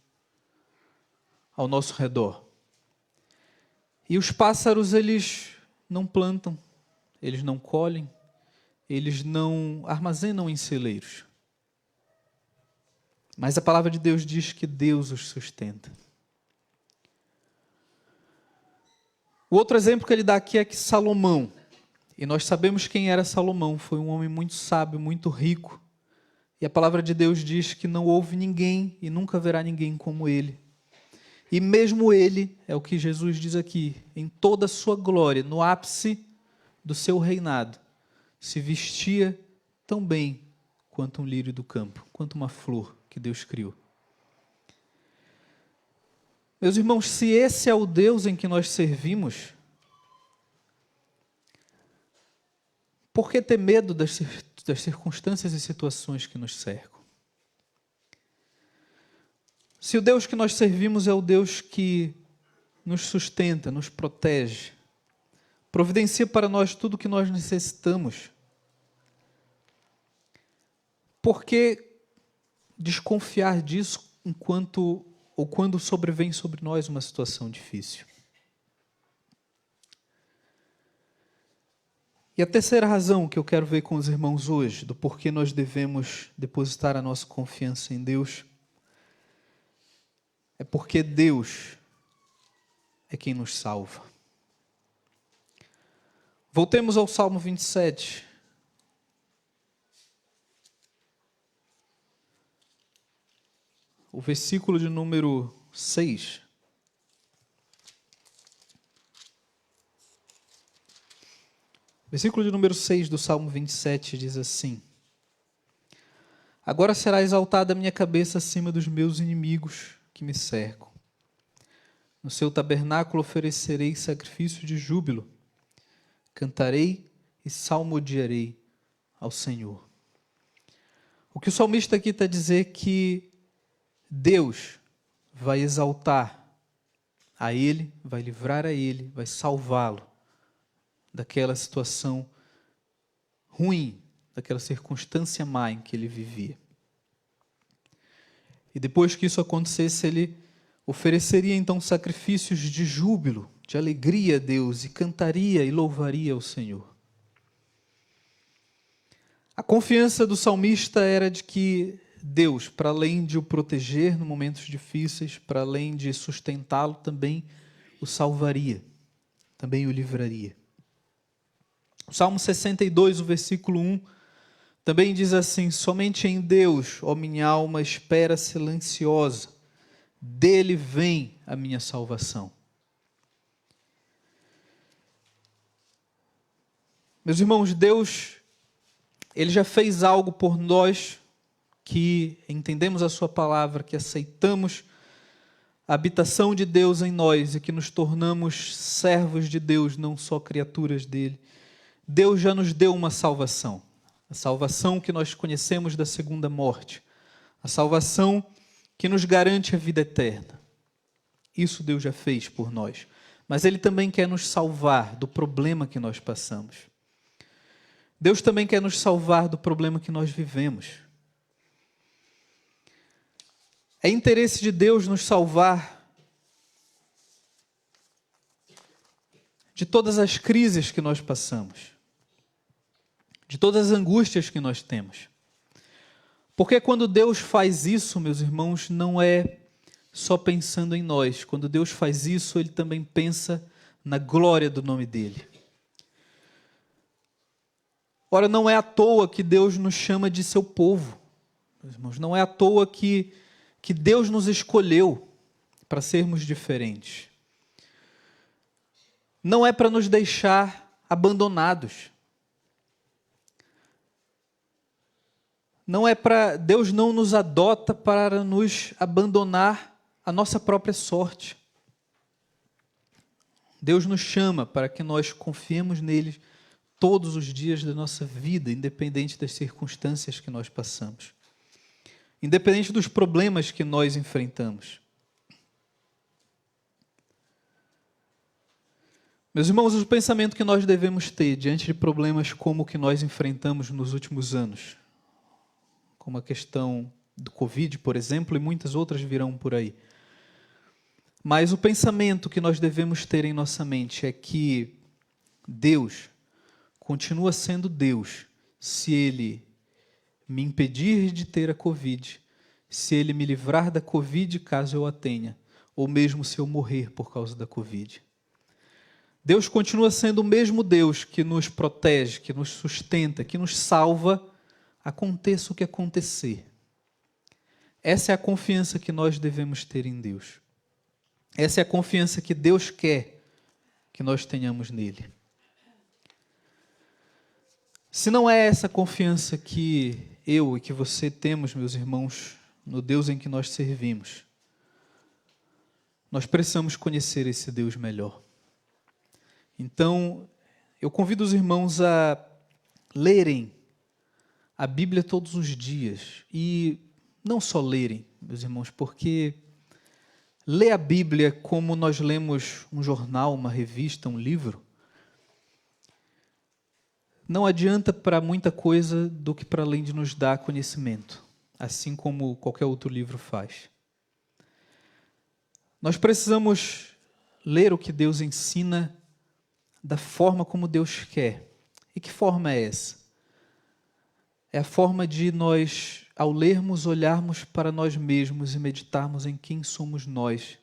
ao nosso redor. E os pássaros, eles não plantam, eles não colhem, eles não armazenam em celeiros. Mas a palavra de Deus diz que Deus os sustenta. O outro exemplo que ele dá aqui é que Salomão, e nós sabemos quem era Salomão, foi um homem muito sábio, muito rico, e a palavra de Deus diz que não houve ninguém e nunca haverá ninguém como ele. E mesmo ele, é o que Jesus diz aqui, em toda a sua glória, no ápice do seu reinado, se vestia tão bem quanto um lírio do campo, quanto uma flor que Deus criou. Meus irmãos, se esse é o Deus em que nós servimos, por que ter medo das circunstâncias e situações que nos cercam? Se o Deus que nós servimos é o Deus que nos sustenta, nos protege, providencia para nós tudo o que nós necessitamos, por que desconfiar disso quando sobrevém sobre nós uma situação difícil? E a terceira razão que eu quero ver com os irmãos hoje, do porquê nós devemos depositar a nossa confiança em Deus, é porque Deus é quem nos salva. Voltemos ao Salmo 27. O versículo de número 6. Versículo de número 6 do Salmo 27 diz assim: Agora será exaltada a minha cabeça acima dos meus inimigos que me cercam. No seu tabernáculo oferecerei sacrifício de júbilo. Cantarei e salmodiarei ao Senhor. O que o salmista aqui está a dizer é que Deus vai exaltar a ele, vai livrar a ele, vai salvá-lo daquela situação ruim, daquela circunstância má em que ele vivia. E depois que isso acontecesse, ele ofereceria então sacrifícios de júbilo, de alegria a Deus, e cantaria e louvaria ao Senhor. A confiança do salmista era de que Deus, para além de o proteger nos momentos difíceis, para além de sustentá-lo, também o salvaria, também o livraria. O Salmo 62, o versículo 1, também diz assim: somente em Deus, ó minha alma, espera silenciosa, dele vem a minha salvação. Meus irmãos, Deus, Ele já fez algo por nós que entendemos a sua palavra, que aceitamos a habitação de Deus em nós e que nos tornamos servos de Deus, não só criaturas dele. Deus já nos deu uma salvação. a salvação que nós conhecemos da segunda morte, a salvação que nos garante a vida eterna. Isso Deus já fez por nós. Mas Ele também quer nos salvar do problema que nós passamos. Deus também quer nos salvar do problema que nós vivemos. É interesse de Deus nos salvar de todas as crises que nós passamos, de todas as angústias que nós temos. Porque quando Deus faz isso, meus irmãos, não é só pensando em nós. Quando Deus faz isso, Ele também pensa na glória do nome dEle. Ora, não é à toa que Deus nos chama de seu povo, meus irmãos. Não é à toa que Deus nos escolheu para sermos diferentes. Não é para nos deixar abandonados. Não é para Deus não nos adota para nos abandonar a nossa própria sorte. Deus nos chama para que nós confiemos nele todos os dias da nossa vida, independente das circunstâncias que nós passamos, independente dos problemas que nós enfrentamos. Meus irmãos, o pensamento que nós devemos ter diante de problemas como o que nós enfrentamos nos últimos anos, como a questão do Covid, por exemplo, e muitas outras virão por aí. Mas o pensamento que nós devemos ter em nossa mente é que Deus continua sendo Deus se Ele me impedir de ter a Covid, se Ele me livrar da Covid caso eu a tenha, ou mesmo se eu morrer por causa da Covid. Deus continua sendo o mesmo Deus que nos protege, que nos sustenta, que nos salva, aconteça o que acontecer. Essa é a confiança que nós devemos ter em Deus. Essa é a confiança que Deus quer que nós tenhamos nele. Se não é essa confiança que eu e que você temos, meus irmãos, no Deus em que nós servimos, nós precisamos conhecer esse Deus melhor. Então, eu convido os irmãos a lerem a Bíblia todos os dias. E não só lerem, meus irmãos, porque ler a Bíblia como nós lemos um jornal, uma revista, um livro, não adianta para muita coisa do que para além de nos dar conhecimento, assim como qualquer outro livro faz. Nós precisamos ler o que Deus ensina da forma como Deus quer. E que forma é essa? É a forma de nós, ao lermos, olharmos para nós mesmos e meditarmos em quem somos nós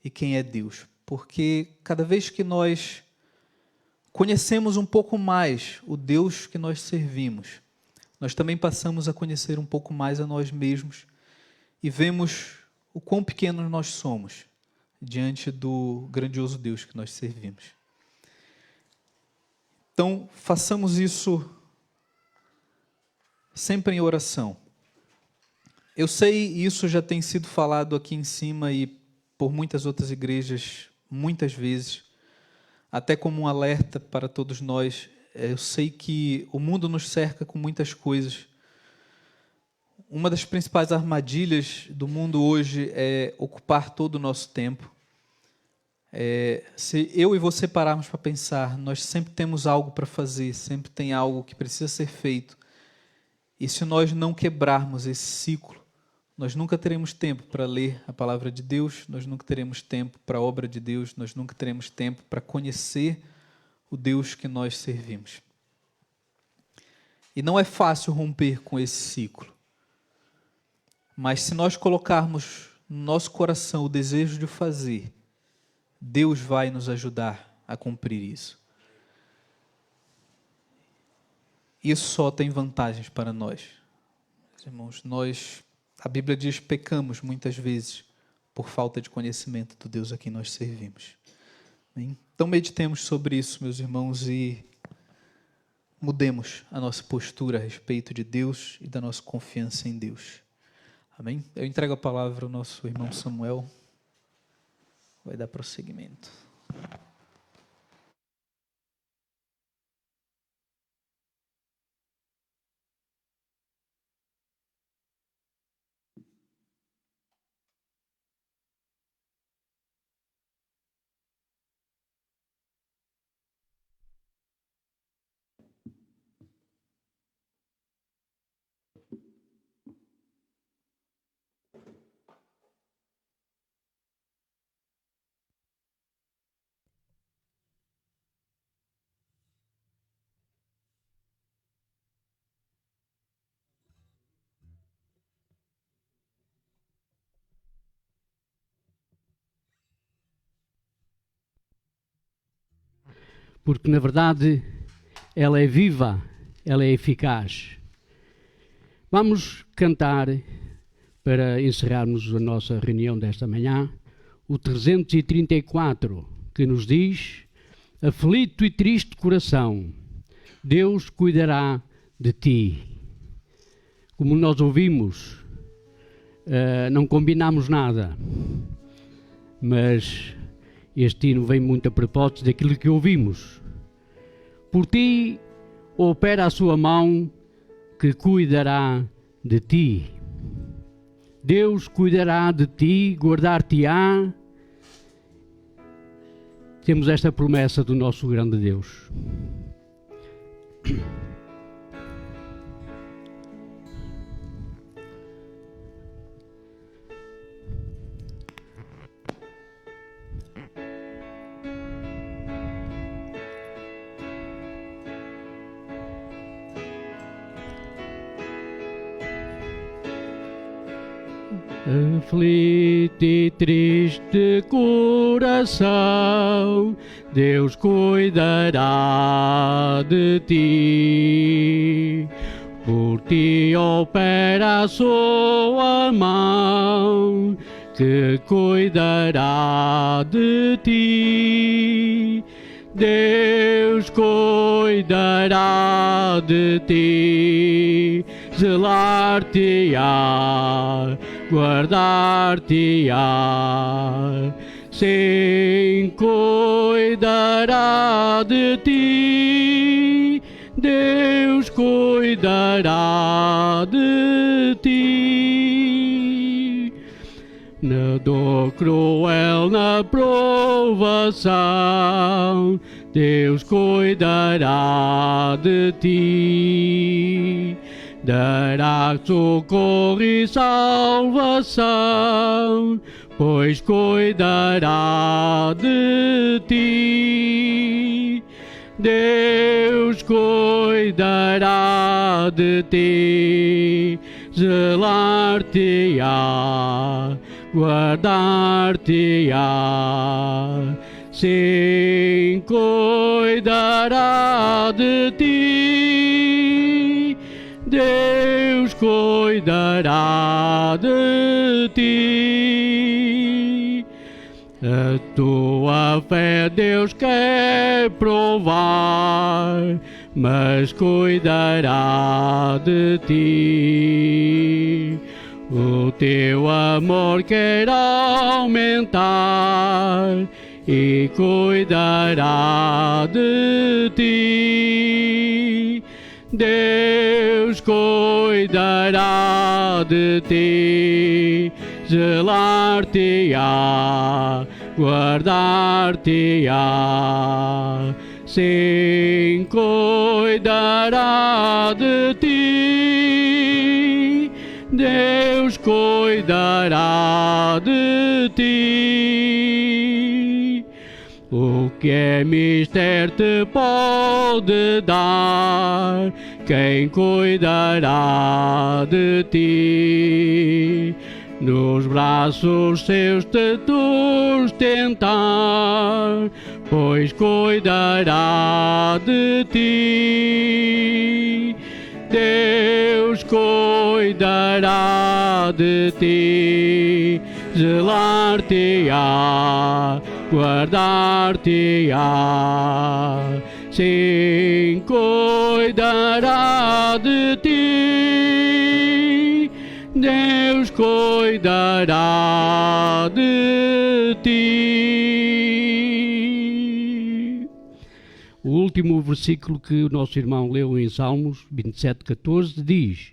e quem é Deus. Porque cada vez que nós conhecemos um pouco mais o Deus que nós servimos, nós também passamos a conhecer um pouco mais a nós mesmos e vemos o quão pequenos nós somos diante do grandioso Deus que nós servimos. Então, façamos isso sempre em oração. Eu sei, isso já tem sido falado aqui em cima e por muitas outras igrejas, muitas vezes, até como um alerta para todos nós. Eu sei que o mundo nos cerca com muitas coisas. Uma das principais armadilhas do mundo hoje é ocupar todo o nosso tempo. Se eu e você pararmos para pensar, nós sempre temos algo para fazer, sempre tem algo que precisa ser feito. E se nós não quebrarmos esse ciclo, nós nunca teremos tempo para ler a palavra de Deus, nós nunca teremos tempo para a obra de Deus, nós nunca teremos tempo para conhecer o Deus que nós servimos. E não é fácil romper com esse ciclo. Mas se nós colocarmos no nosso coração o desejo de fazer, Deus vai nos ajudar a cumprir isso. Isso só tem vantagens para nós. Irmãos, a Bíblia diz, pecamos muitas vezes por falta de conhecimento do Deus a quem nós servimos. Bem, então meditemos sobre isso, meus irmãos, e mudemos a nossa postura a respeito de Deus e da nossa confiança em Deus. Amém? Eu entrego a palavra ao nosso irmão Samuel. Vai dar prosseguimento. porque na verdade ela é viva, ela é eficaz. Vamos cantar, para encerrarmos a nossa reunião desta manhã, o 334, que nos diz: aflito e triste coração, Deus cuidará de ti. Como nós ouvimos, não combinamos nada, mas este hino vem muito a propósito daquilo que ouvimos. Por ti opera a sua mão, que cuidará de ti. Deus cuidará de ti, guardar-te-á. Temos esta promessa do nosso grande Deus. Aflito e triste coração, Deus cuidará de ti. Por ti opera a sua mão, que cuidará de ti. Deus cuidará de ti, zelar-te-á, guardar-te-á. Sim, cuidará de ti, Deus cuidará de ti. Na dor cruel, na provação, Deus cuidará de ti. Dará socorro e salvação, pois cuidará de ti. Deus cuidará de ti, zelar-te-á, guardar-te-á. Sim, cuidará de ti, Deus cuidará de ti. A tua fé Deus quer provar, mas cuidará de ti. O teu amor quer aumentar e cuidará de ti. Deus cuidará de ti, zelar-te-á, guardar-te-á. Sim, cuidará de ti, Deus cuidará de ti. O que é mister te pode dar, quem cuidará de ti. Nos braços seus te sustentar, pois cuidará de ti. Deus cuidará de ti, zelar-te-á, guardar-te-á. Sim, cuidará de ti, Deus cuidará de ti. O último versículo que o nosso irmão leu em Salmos 27:14 diz: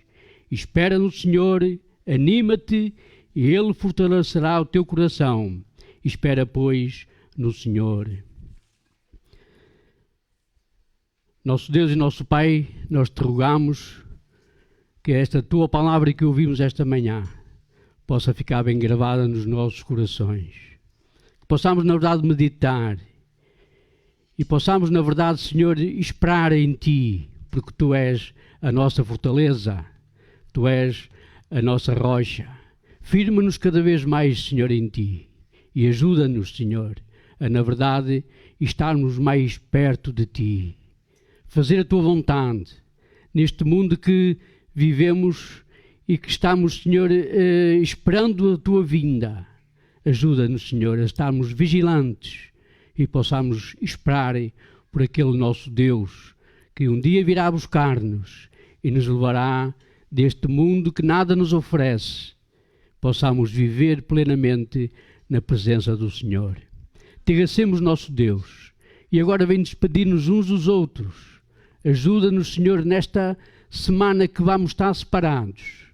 espera no Senhor, anima-te e Ele fortalecerá o teu coração. Espera, pois, no Senhor. Nosso Deus e nosso Pai, nós te rogamos que esta tua palavra que ouvimos esta manhã possa ficar bem gravada nos nossos corações. Que possamos, na verdade, meditar e possamos, na verdade, Senhor, esperar em Ti, porque Tu és a nossa fortaleza, Tu és a nossa rocha. Firma-nos cada vez mais, Senhor, em Ti e ajuda-nos, Senhor, a, na verdade, estarmos mais perto de Ti. Fazer a Tua vontade neste mundo que vivemos e que estamos, Senhor, esperando a Tua vinda. Ajuda-nos, Senhor, a estarmos vigilantes e possamos esperar por aquele nosso Deus que um dia virá buscar-nos e nos levará deste mundo que nada nos oferece. Possamos viver plenamente na presença do Senhor. Te agradecemos, nosso Deus, e agora vem despedir-nos uns dos outros. Ajuda-nos, Senhor, nesta semana que vamos estar separados,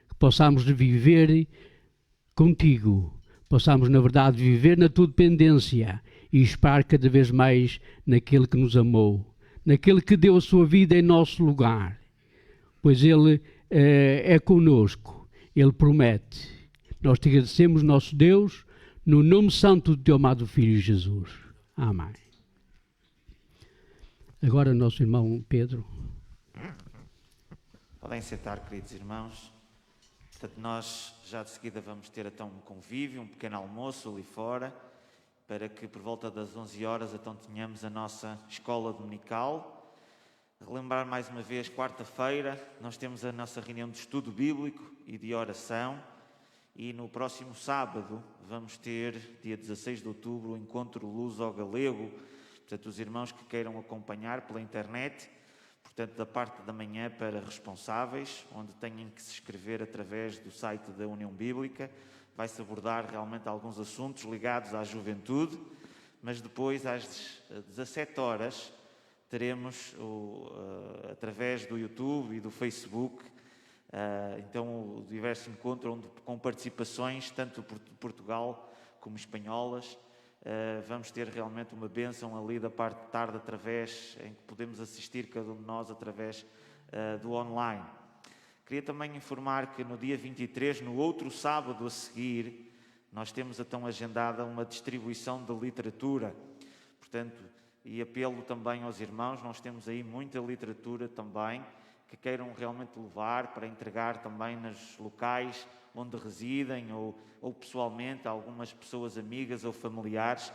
que possamos viver contigo, possamos, na verdade, viver na tua dependência e esperar cada vez mais naquele que nos amou, naquele que deu a sua vida em nosso lugar, pois Ele é conosco, Ele promete. Nós te agradecemos, nosso Deus, no nome santo do teu amado Filho Jesus. Amém. Agora, nosso irmão Pedro. Podem sentar, queridos irmãos. Portanto, nós já de seguida vamos ter então um convívio, um pequeno almoço ali fora, para que por volta das 11 horas então tenhamos a nossa escola dominical. Relembrar mais uma vez, quarta-feira, nós temos a nossa reunião de estudo bíblico e de oração. E no próximo sábado vamos ter, dia 16 de outubro, o encontro luso-galego. Portanto, os irmãos que queiram acompanhar pela internet, portanto, da parte da manhã para responsáveis, onde têm que se inscrever através do site da União Bíblica. Vai-se abordar realmente alguns assuntos ligados à juventude, mas depois, às 17 horas, teremos, através do YouTube e do Facebook, então o diverso encontro onde, com participações tanto de Portugal como espanholas. Vamos ter realmente uma bênção ali da parte de tarde, através em que podemos assistir cada um de nós através do online. Queria também informar que no dia 23, no outro sábado a seguir, nós temos então agendada uma distribuição de literatura. Portanto, e apelo também aos irmãos, nós temos aí muita literatura também, que queiram realmente levar para entregar também nos locais onde residem ou pessoalmente, algumas pessoas amigas ou familiares.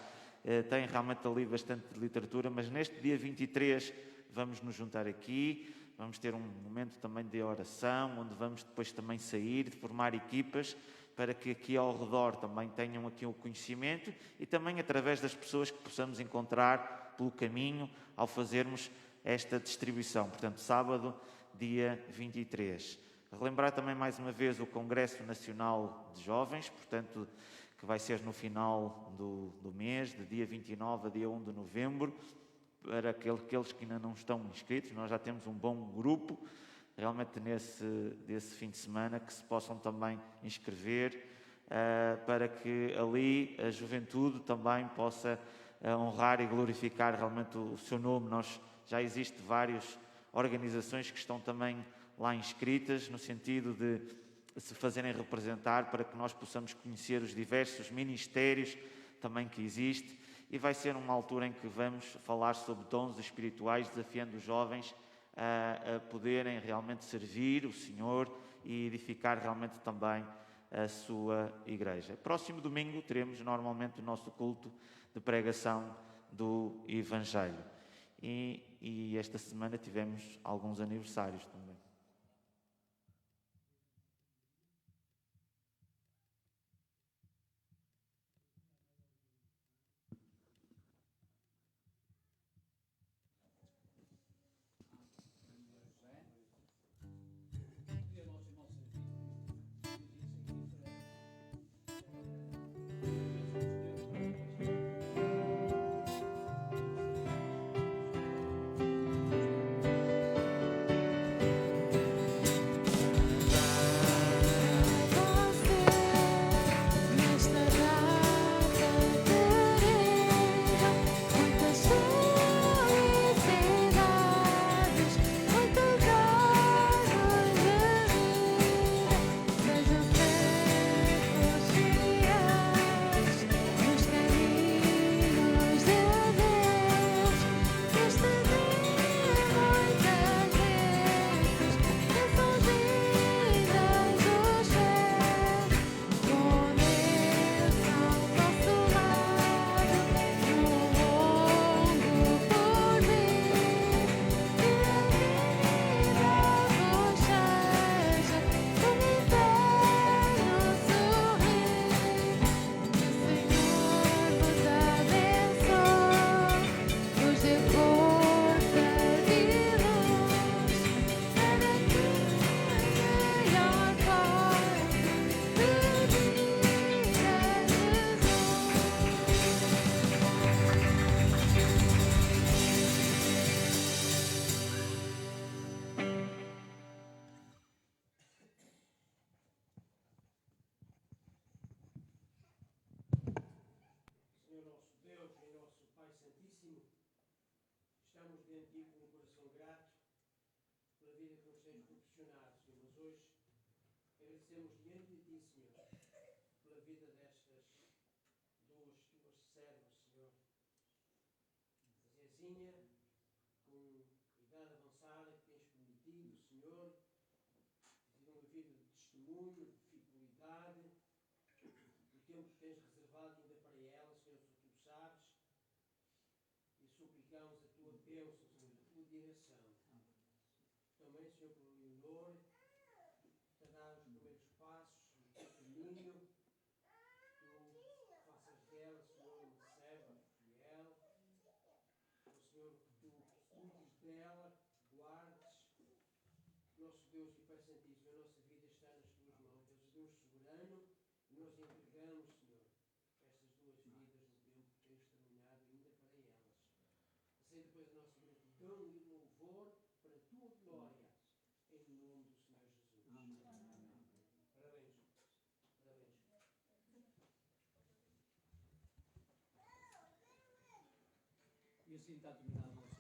Têm realmente ali bastante literatura, mas neste dia 23 vamos nos juntar aqui, vamos ter um momento também de oração, onde vamos depois também sair, formar equipas, para que aqui ao redor também tenham aqui o conhecimento e também através das pessoas que possamos encontrar pelo caminho ao fazermos esta distribuição. Portanto, sábado, dia 23. Relembrar também mais uma vez o Congresso Nacional de Jovens, portanto, que vai ser no final do mês, de dia 29 a dia 1 de novembro, para aqueles que ainda não estão inscritos. Nós já temos um bom grupo, realmente desse fim de semana, que se possam também inscrever, para que ali a juventude também possa honrar e glorificar realmente o seu nome. Já existem várias organizações que estão também lá inscritas, no sentido de se fazerem representar para que nós possamos conhecer os diversos ministérios também que existem. E vai ser uma altura em que vamos falar sobre dons espirituais, desafiando os jovens a poderem realmente servir o Senhor e edificar realmente também a sua igreja. Próximo domingo teremos normalmente o nosso culto de pregação do Evangelho. E esta semana tivemos alguns aniversários também. diante de Ti com um coração grato pela vida que nos tens proporcionado, Senhor. Mas hoje agradecemos diante de Ti, Senhor, pela vida destas duas Tuas servas, Senhor. A Zezinha, com idade avançada, que tens permitido, Senhor, ter uma vida de testemunho, de fidelidade, o tempo que tens reservado ainda para ela, Senhor, Tu sabes, e suplicamos a Tua bênção, Senhor, a Tua direção. Também, Senhor, por Leonor, te dar os primeiros passos no Teu caminho, Tu faças dela, Senhor, uma serva fiel, o Senhor, que Tu cuides dela, guardes. Nosso Deus, e Pai Santíssimo, a nossa vida está nas Tuas mãos. Deus, Deus soberano, e nós entregamos, Senhor, estas duas vidas no tempo que tens terminado ainda para elas. Aceita, depois, a nossa gratidão e louvor para a Tua glória, em nome do Senhor Jesus. Amém. Parabéns. Parabéns. E assim está terminado o nosso